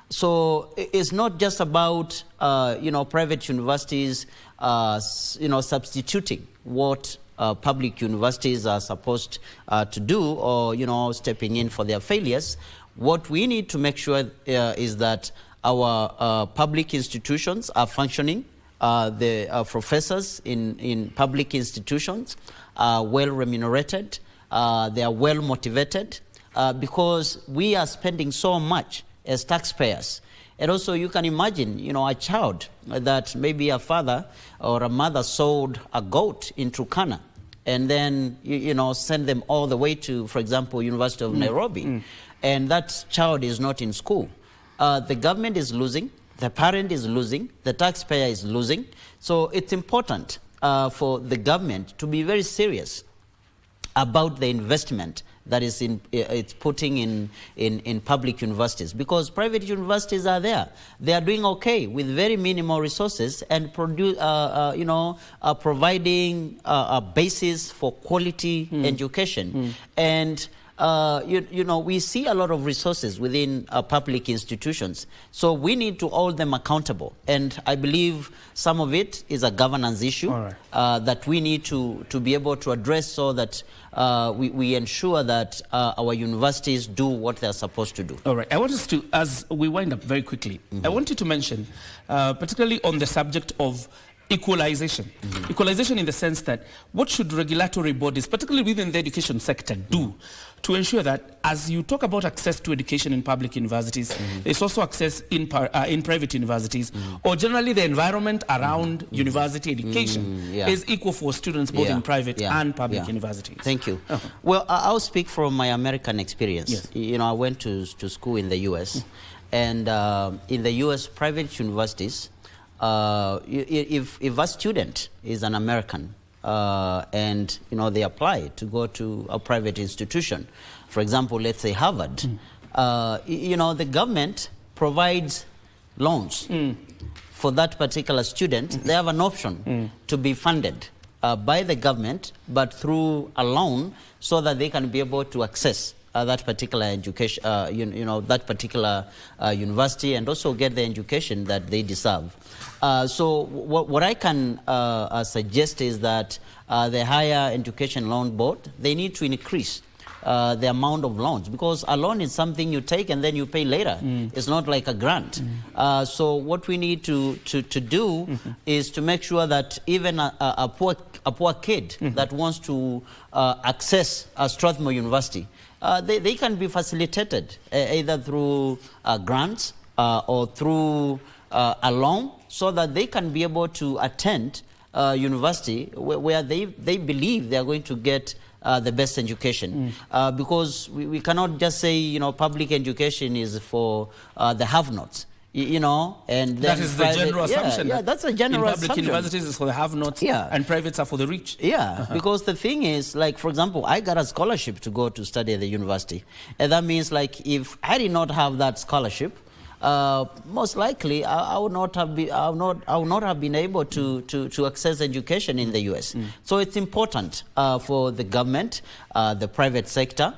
Speaker 15: So it's not just about private universities substituting what public universities are supposed to do, or stepping in for their failures. What we need to make sure is that our public institutions are functioning. The professors in public institutions are well remunerated. They are well motivated because we are spending so much as taxpayers. And also you can imagine, a child that maybe a father or a mother sold a goat in Turkana and then, send them all the way to, for example, University of Nairobi. And that child is not in school. The government is losing, the parent is losing, the taxpayer is losing. So it's important for the government to be very serious about the investment that is it's putting in public universities, because private universities are there. They are doing okay with very minimal resources and providing a basis for quality education. And we see a lot of resources within public institutions. So we need to hold them accountable. And I believe some of it is a governance issue that we need to be able to address so that we ensure that our universities do what they're supposed to do.
Speaker 9: All right. I want us to, as we wind up very quickly, I want you to mention, particularly on the subject of equalization. Equalization in the sense that what should regulatory bodies, particularly within the education sector, do to ensure that as you talk about access to education in public universities, there's also access in private universities, or generally the environment around university education is equal for students both in private and public universities.
Speaker 15: Thank you. Well, I'll speak from my American experience. I went to school in the US, and in the US, private universities, if a student is an American and they apply to go to a private institution, for example, let's say Harvard, the government provides loans for that particular student. They have an option to be funded by the government, but through a loan, so that they can be able to access that particular education, that particular university, and also get the education that they deserve. So what I can suggest is that the Higher Education Loan Board, they need to increase the amount of loans, because a loan is something you take and then you pay later. It's not like a grant. So what we need to do is to make sure that even a poor kid that wants to access Strathmore University, they can be facilitated either through grants or through a loan, so that they can be able to attend university where they believe they are going to get the best education. Because we cannot just say, public education is for the have-nots. And
Speaker 9: that is the general assumption.
Speaker 15: Yeah, that's a general
Speaker 9: assumption.
Speaker 15: Public
Speaker 9: universities is for the have-nots, and privates are for the rich.
Speaker 15: Yeah, because the thing is, like, for example, I got a scholarship to go to study at the university. And that means, like, if I did not have that scholarship, most likely I would not have been able to access education in the US. So it's important for the government, the private sector,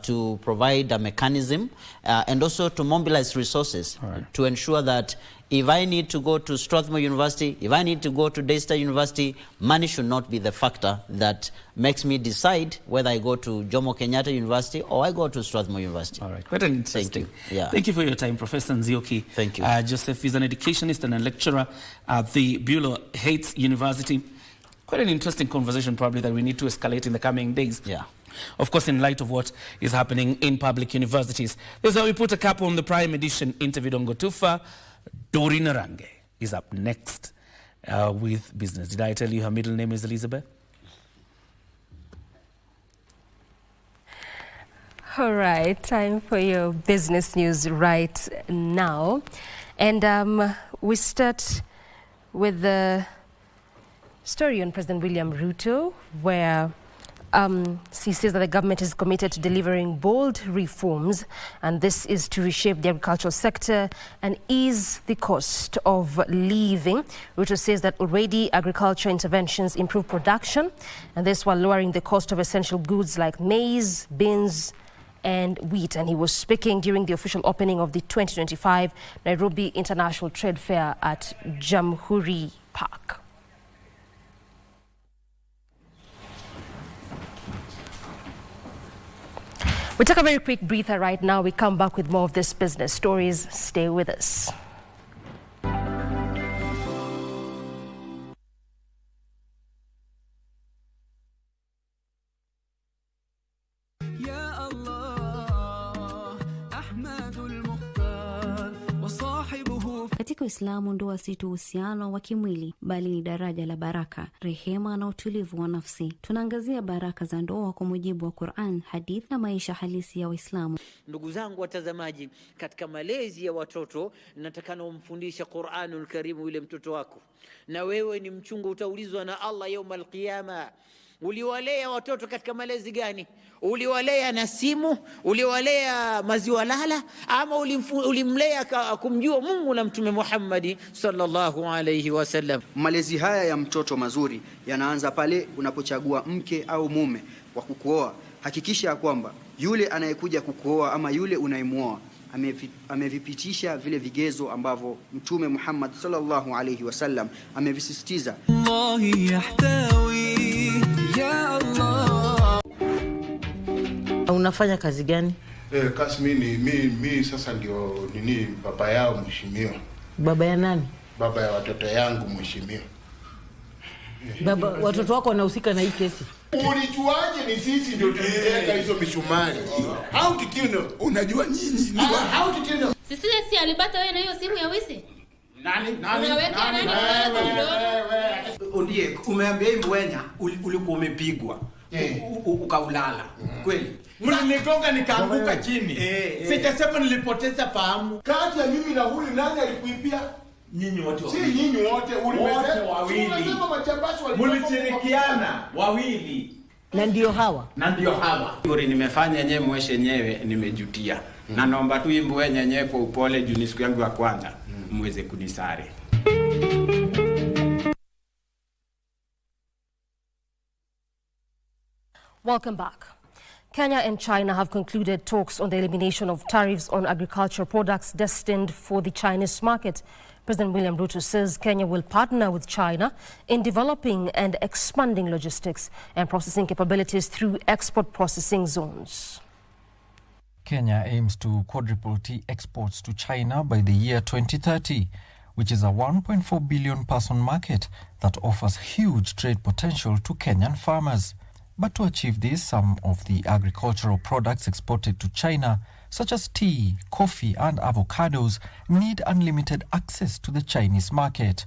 Speaker 15: to provide a mechanism and also to mobilize resources to ensure that if I need to go to Strathmore University, if I need to go to Daystar University, money should not be the factor that makes me decide whether I go to Jomo Kenyatta University or I go to Strathmore University.
Speaker 9: All right, quite interesting.
Speaker 15: Thank you.
Speaker 9: Thank you for your time, Professor Nzioki.
Speaker 15: Thank you.
Speaker 9: Joseph is an educationist and a lecturer at the Bulow Heights University. Quite an interesting conversation probably that we need to escalate in the coming days.
Speaker 15: Yeah.
Speaker 9: Of course, in light of what is happening in public universities. This is how we put a cap on the Prime Edition interview. Don't go too far. Doreen is up next with business. Did I tell you her middle name is Elizabeth?
Speaker 10: All right, time for your business news right now. And we start with the story on President William Ruto, where he says that the government is committed to delivering bold reforms, and this is to reshape the agricultural sector and ease the cost of living. Ruto says that already agriculture interventions improve production, and this while lowering the cost of essential goods like maize, beans, and wheat. And he was speaking during the official opening of the 2025 Nairobi International Trade Fair at Jamhuri Park. We take a very quick breather right now. We come back with more of this business stories. Stay with us.
Speaker 4: Katika Uislamu, ndoa si tu uhusiano wa kimwili bali ni daraja la baraka, rehema na utulivu wa nafsi. Tunaangazia baraka za ndoa kwa mujibu wa Qur'an, hadith na maisha halisi ya Waislamu.
Speaker 12: Ndugu zangu watazamaji, katika malezi ya watoto natakana umfundishe Qur'anul Karim yule mtoto wako. Na wewe ni mchungu, utaulizwa na Allah yaumul qiyama. Uliwalea watoto katika malezi gani? Uliwalea na simu? Uliwalea maziwa lala? Ama ulimlea kumjua Mungu na Mtume Muhammad sallallahu alayhi wasallam?
Speaker 16: Malezi haya ya mtoto mazuri yanaanza pale unapochagua mke au mume wa kukuoa. Hakikisha ya kwamba yule anayekuja kukuoa ama yule unayemuoa amevipitisha vile vigezo ambavyo Mtume Muhammad sallallahu alayhi wasallam amevisisitiza.
Speaker 12: Unafanya kazi gani?
Speaker 17: Kazi mimi sasa ndio baba yao mheshimiwa.
Speaker 12: Baba ya nani?
Speaker 17: Baba ya watoto yangu mheshimiwa.
Speaker 12: Baba watoto wako wanahusika na hii kesi?
Speaker 17: Ulijuaje ni sisi ndio tuliweka hizo misumari? How did you know? Unajua nyinyi. How did you know?
Speaker 18: Sisi alipata wewe na hiyo simu ya wizi?
Speaker 17: Nani?
Speaker 18: Unaweka nani?
Speaker 19: Ndiye umeambia hii Mbwenya ulikuwa umepigwa. Ukaulala. Kweli? Mlinigonga nikaanguka chini. Sijasema nilipoteza fahamu.
Speaker 17: Kati ya mimi na huyu nani alikuipia?
Speaker 19: Nyinyi wote.
Speaker 17: Si nyinyi wote,
Speaker 19: ulimesema wawili.
Speaker 17: Unasema machambashi
Speaker 19: mlishirikiana wawili.
Speaker 12: Na ndio hawa.
Speaker 19: Ngori nimefanya yenyewe mweshe yenyewe nimejutia. Na naomba tu imbu wenye yenyewe kwa upole juu ni siku yangu ya kwanza muweze kunisare.
Speaker 10: Welcome back. Kenya and China have concluded talks on the elimination of tariffs on agricultural products destined for the Chinese market. President William Ruto says Kenya will partner with China in developing and expanding logistics and processing capabilities through export processing zones.
Speaker 20: Kenya aims to quadruple tea exports to China by the year 2030, which is a 1.4 billion person market that offers huge trade potential to Kenyan farmers. But to achieve this, some of the agricultural products exported to China, such as tea, coffee, and avocados, need unlimited access to the Chinese market.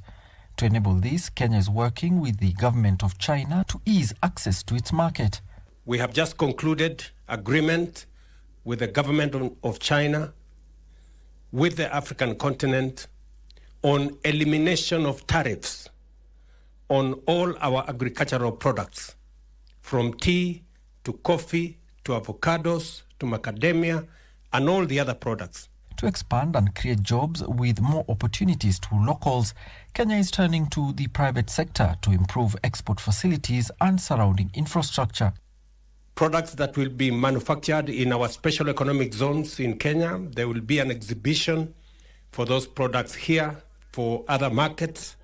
Speaker 20: To enable this, Kenya is working with the government of China to ease access to its market.
Speaker 6: We have just concluded agreement with the government of China, with the African continent, on elimination of tariffs on all our agricultural products, from tea to coffee to avocados to macadamia and all the other products.
Speaker 20: To expand and create jobs with more opportunities to locals, Kenya is turning to the private sector to improve export facilities and surrounding infrastructure.
Speaker 6: Products that will be manufactured in our special economic zones in Kenya, there will be an exhibition for those products here for other markets.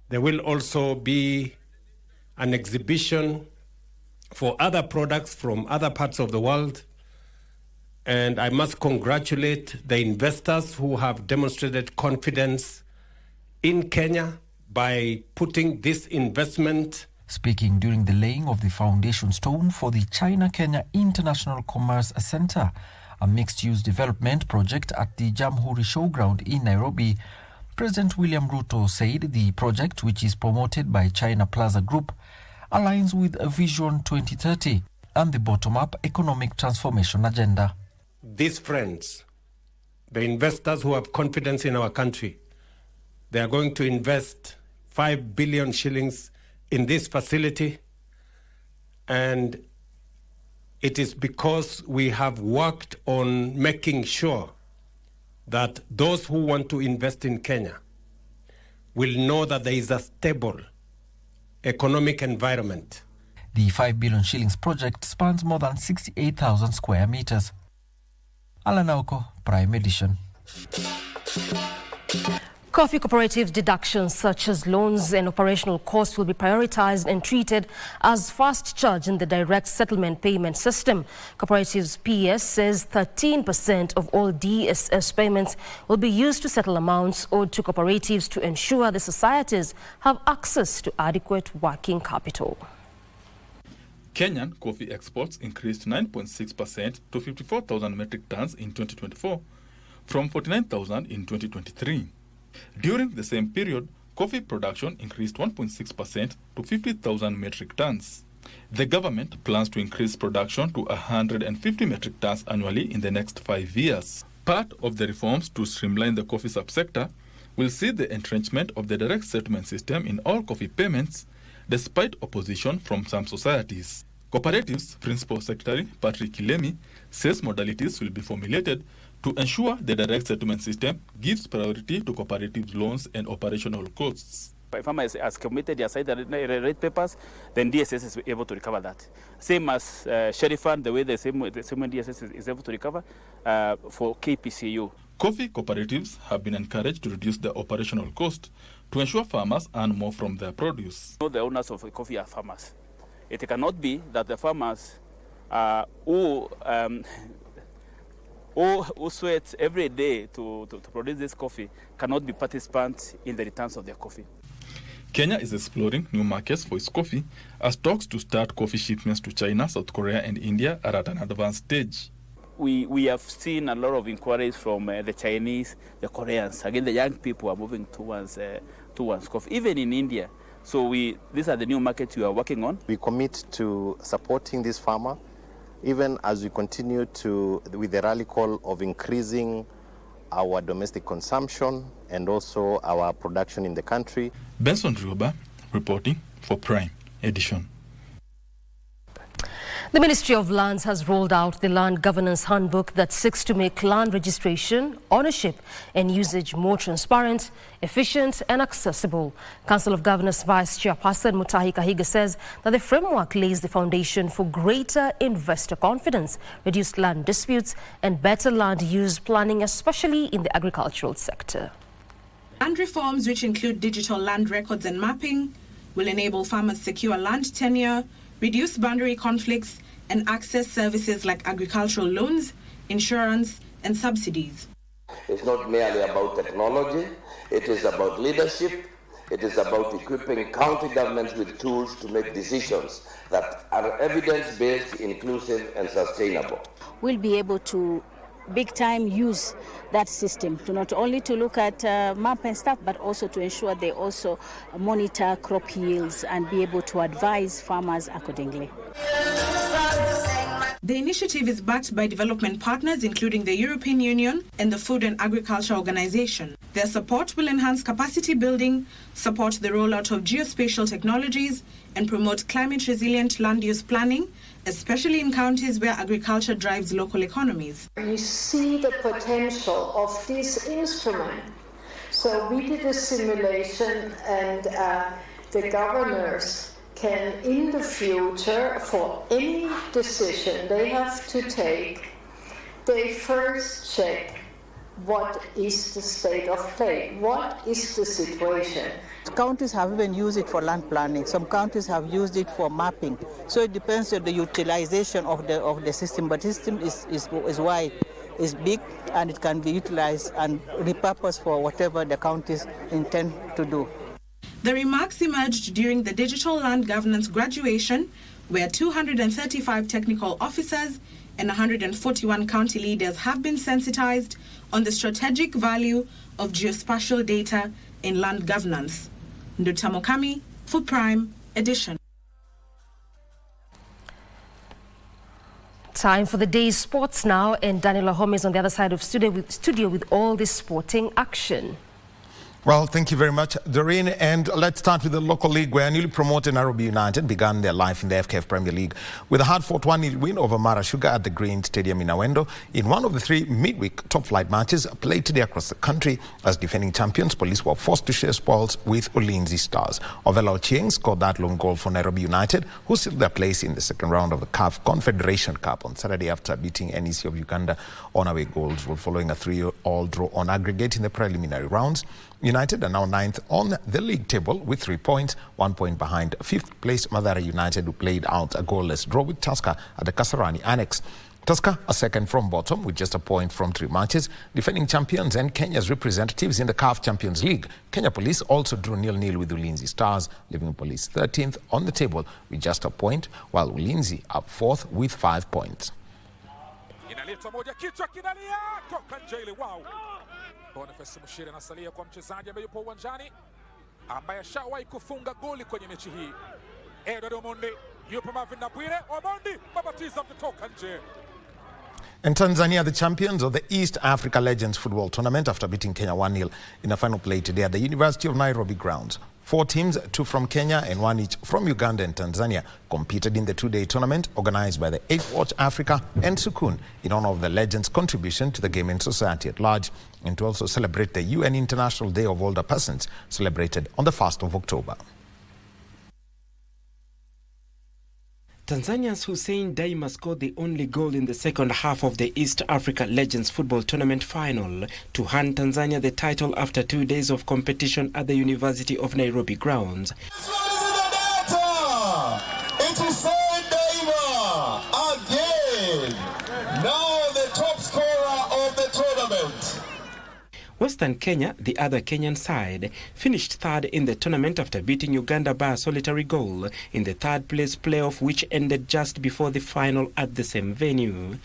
Speaker 6: There will also be an exhibition for other products from other parts of the world. And I must congratulate the investors who have demonstrated confidence in Kenya by putting this investment.
Speaker 20: Speaking during the laying of the foundation stone for the China-Kenya International Commerce Center, a mixed-use development project at the Jamhuri Showground in Nairobi, President William Ruto said the project, which is promoted by China Plaza Group, aligns with a Vision 2030 and the bottom-up economic transformation agenda.
Speaker 6: These friends, the investors who have confidence in our country, they are going to invest 5 billion shillings in this facility, and it is because we have worked on making sure that those who want to invest in Kenya will know that there is a stable economic environment.
Speaker 20: The 5 billion shillings project spans more than 68,000 square meters. Alanauko, Prime Edition.
Speaker 10: Coffee cooperatives deductions such as loans and operational costs will be prioritized and treated as fast charge in the direct settlement payment system. Cooperatives PS says 13% of all DSS payments will be used to settle amounts owed to cooperatives to ensure the societies have access to adequate working capital.
Speaker 21: Kenyan coffee exports increased 9.6% to 54,000 metric tons in 2024 from 49,000 in 2023. During the same period, coffee production increased 1.6% to 50,000 metric tons. The government plans to increase production to 150 metric tons annually in the next 5 years. Part of the reforms to streamline the coffee subsector will see the entrenchment of the direct settlement system in all coffee payments, despite opposition from some societies. Cooperatives Principal Secretary Patrick Kilemi says modalities will be formulated to ensure the direct settlement system gives priority to cooperative loans and operational costs.
Speaker 22: If farmer has committed aside the rate papers, then DSS is able to recover that. Same as Sheriff Fund, the way the same DSS is able to recover for KPCU.
Speaker 21: Coffee cooperatives have been encouraged to reduce their operational cost to ensure farmers earn more from their produce.
Speaker 22: The owners of coffee are farmers. It cannot be that the farmers who sweat every day to produce this coffee cannot be participants in the returns of their coffee.
Speaker 21: Kenya is exploring new markets for its coffee as talks to start coffee shipments to China, South Korea and India are at an advanced stage.
Speaker 22: We have seen a lot of inquiries from the Chinese, the Koreans. Again, the young people are moving towards coffee, even in India. So these are the new markets we are working on.
Speaker 23: We commit to supporting this farmer, even as we continue with the rally call of increasing our domestic consumption and also our production in the country.
Speaker 21: Benson Rioba reporting for Prime Edition.
Speaker 10: The Ministry of Lands has rolled out the Land Governance Handbook that seeks to make land registration, ownership and usage more transparent, efficient and accessible. Council of Governors Vice Chairperson Mutahi Kahiga says that the framework lays the foundation for greater investor confidence, reduced land disputes and better land use planning, especially in the agricultural sector.
Speaker 24: Land reforms, which include digital land records and mapping, will enable farmers secure land tenure, reduce boundary conflicts, and access services like agricultural loans, insurance, and subsidies.
Speaker 25: It's not merely about technology, it is about leadership, it is about equipping county governments with tools to make decisions that are evidence-based, inclusive, and sustainable.
Speaker 26: We'll be able to
Speaker 1: big time use that system to not only to look at map and stuff, but also to ensure they also monitor crop yields and be able to advise farmers accordingly.
Speaker 24: The initiative is backed by development partners including the European Union and the Food and Agriculture Organization. Their support will enhance capacity building, support the rollout of geospatial technologies, and promote climate-resilient land use planning, especially in counties where agriculture drives local economies.
Speaker 5: You see the potential of this instrument. So we did a simulation, and the governors can, in the future, for any decision they have to take, they first check what is the state of play, what is the situation.
Speaker 8: Counties have even used it for land planning. Some counties have used it for mapping. So it depends on the utilization of the system, but the system is wide, is big, and it can be utilized and repurposed for whatever the counties intend to do.
Speaker 24: The remarks emerged during the Digital Land Governance graduation, where 235 technical officers and 141 county leaders have been sensitized on the strategic value of geospatial data in land governance. Ndutamokami for Prime Edition.
Speaker 10: Time for the day's sports now, and Daniel Ahome is on the other side of studio with all this sporting action.
Speaker 11: Well, thank you very much, Doreen. And let's start with the local league, where newly promoted Nairobi United began their life in the FKF Premier League with a hard-fought 1-0 win over Mara Sugar at the Green Stadium in Awendo in one of the 3 midweek top-flight matches played today across the country. As defending champions, Police were forced to share spoils with Ulinzi Stars. Ovela Ochieng scored that lone goal for Nairobi United, who sealed their place in the second round of the CAF Confederation Cup on Saturday after beating NEC of Uganda on away goals, following a 3-all draw on aggregate in the preliminary rounds. United are now 9th on the league table with 3 points, 1 point behind 5th place Mathare United, who played out a goalless draw with Tusker at the Kasarani Annex. Tusker are second from bottom with just a point from 3 matches. Defending champions and Kenya's representatives in the CAF Champions League, Kenya Police also drew 0-0 with Ulinzi Stars, leaving Police 13th on the table with just a point, while Ulinzi are 4th with 5 points.
Speaker 13: Boniface Mushiri anasalia kwa mchezaji ambaye yupo uwanjani ambaye ashawahi kufunga goli kwenye mechi hii. Edward Omondi yupo Marvin Nabwire, Omondi babatiza kutoka nje.
Speaker 11: And Tanzania, the champions of the East Africa Legends Football Tournament after beating Kenya 1-0 in a final play today at the University of Nairobi grounds. 4 teams, 2 from Kenya and 1 each from Uganda and Tanzania, competed in the 2-day tournament organized by the 8th Watch Africa and Sukun in honor of the Legends' contribution to the game and society at large, and to also celebrate the UN International Day of Older Persons, celebrated on the 1st of October.
Speaker 14: Tanzania's Hussein Daima scored the only goal in the second half of the East Africa Legends Football Tournament final to hand Tanzania the title after 2 days of competition at the University of Nairobi grounds.
Speaker 26: It's Hussein Daima again, now the top scorer of the tournament.
Speaker 14: Western Kenya, the other Kenyan side, finished 3rd in the tournament after beating Uganda by a solitary goal in the 3rd place playoff, which ended just before the final at the same venue.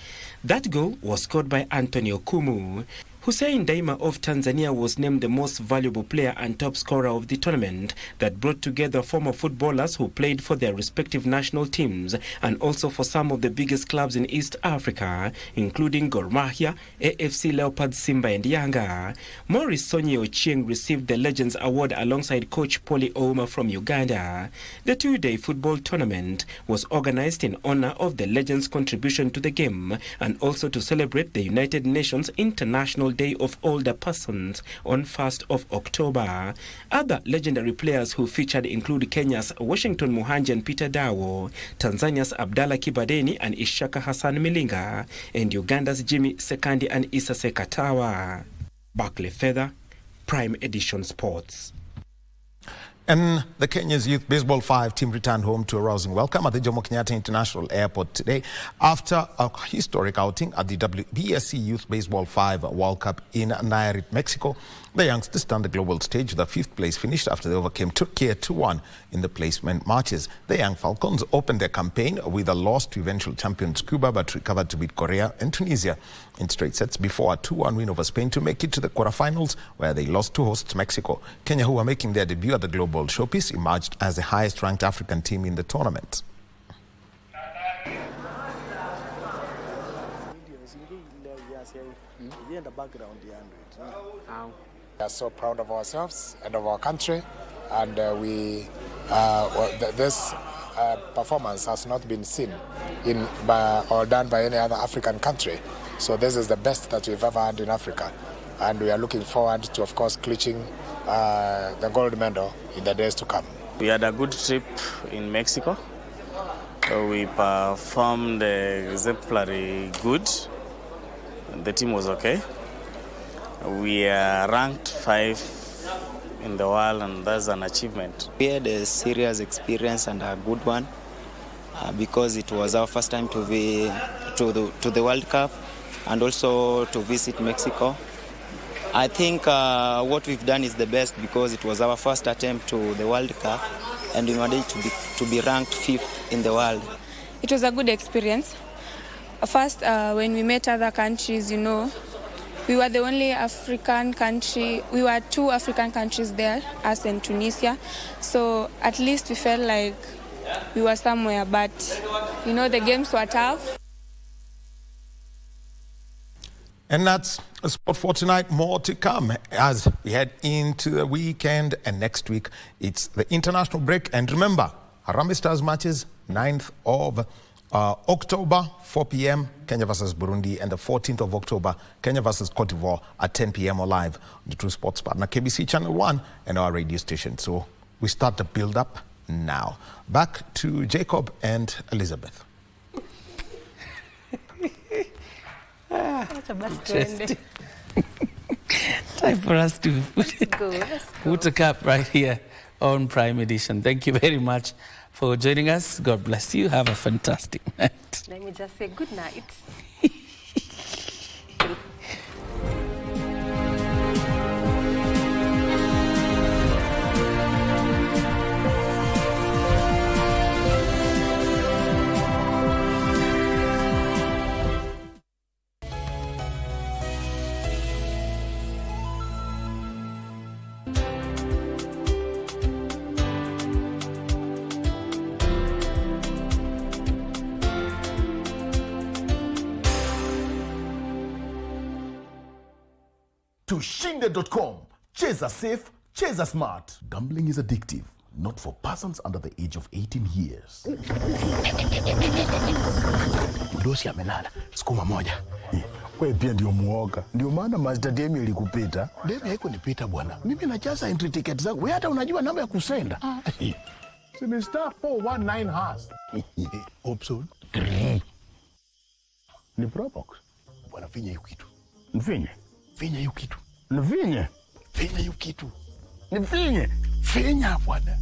Speaker 14: That goal was scored by Antonio Kumu. Hussein Daima of Tanzania was named the most valuable player and top scorer of the tournament that brought together former footballers who played for their respective national teams and also for some of the biggest clubs in East Africa, including Gor Mahia, AFC Leopards, Simba and Yanga. Maurice Sonye Ochieng received the Legends Award alongside coach Polly Ouma from Uganda. The 2-day football tournament was organized in honor of the Legends' contribution to the game and also to celebrate the United Nations International Day of Older Persons on 1st of October. Other legendary players who featured include Kenya's Washington Muhanji and Peter Dawo, Tanzania's Abdallah Kibadeni and Ishaka Hassan Milinga, and Uganda's Jimmy Sekandi and Issa Sekatawa. Barclay Feather, Prime Edition Sports.
Speaker 11: And the Kenya's Youth Baseball 5 team returned home to a rousing welcome at the Jomo Kenyatta International Airport today after a historic outing at the WBSC Youth Baseball 5 World Cup in Nayarit, Mexico. The youngsters stunned the global stage with a 5th place finish after they overcame Turkey 2-1 in the placement matches. The young Falcons opened their campaign with a loss to eventual champions Cuba, but recovered to beat Korea and Tunisia in straight sets before a 2-1 win over Spain to make it to the quarterfinals, where they lost to hosts Mexico. Kenya, who are making their debut at the global showpiece, emerged as the highest-ranked African team in the tournament.
Speaker 2: We are so proud of ourselves and of our country, and this performance has not been seen or done by any other African country. So this is the best that we've ever had in Africa, and we are looking forward to, of course, clutching the gold medal in the days to come.
Speaker 3: We had a good trip in Mexico. We performed exemplary good. The team was okay. We are ranked 5 in the world, and that's an achievement.
Speaker 4: We had a serious experience and a good one because it was our first time to be to the World Cup and also to visit Mexico. I think what we've done is the best because it was our first attempt to the World Cup, and we wanted to be ranked 5th in the world.
Speaker 7: It was a good experience. First, when we met other countries, we were the only African country. We were 2 African countries there, us and Tunisia. So at least we felt like we were somewhere, but the games were tough.
Speaker 11: And that's a sport for tonight. More to come as we head into the weekend, and next week it's the international break. And remember, Harambee Stars matches 9th of October, 4 p.m, Kenya versus Burundi, and the 14th of October, Kenya versus Cote d'Ivoire at 10 p.m. or live on the True Sports partner, KBC Channel 1 and our radio station. So we start the build-up now. Back to Jacob and Elizabeth.
Speaker 9: Interesting. Time for us to put a cap right here on Prime Edition. Thank you very much for joining us. God bless you. Have a fantastic night.
Speaker 10: Let me just say good night.
Speaker 15: Tushinde.com. Cheza safe, cheza smart. Gambling is addictive, not for persons under the age of 18 years.
Speaker 17: Dosi amelala, sukuma moja. Wewe pia ndio muoga. Ndio maana Master Demi ilikupita. Demi haiko nipita bwana. Mimi najaza entry ticket zangu. Wewe hata unajua namba ya kusenda. Si ni star 419 hash. Option. Ni Probox. Bwana finya hiyo kitu. Mfinye. Finya hiyo kitu. Nvinye. Finya hiyo kitu. Nvinye. Finya bwana.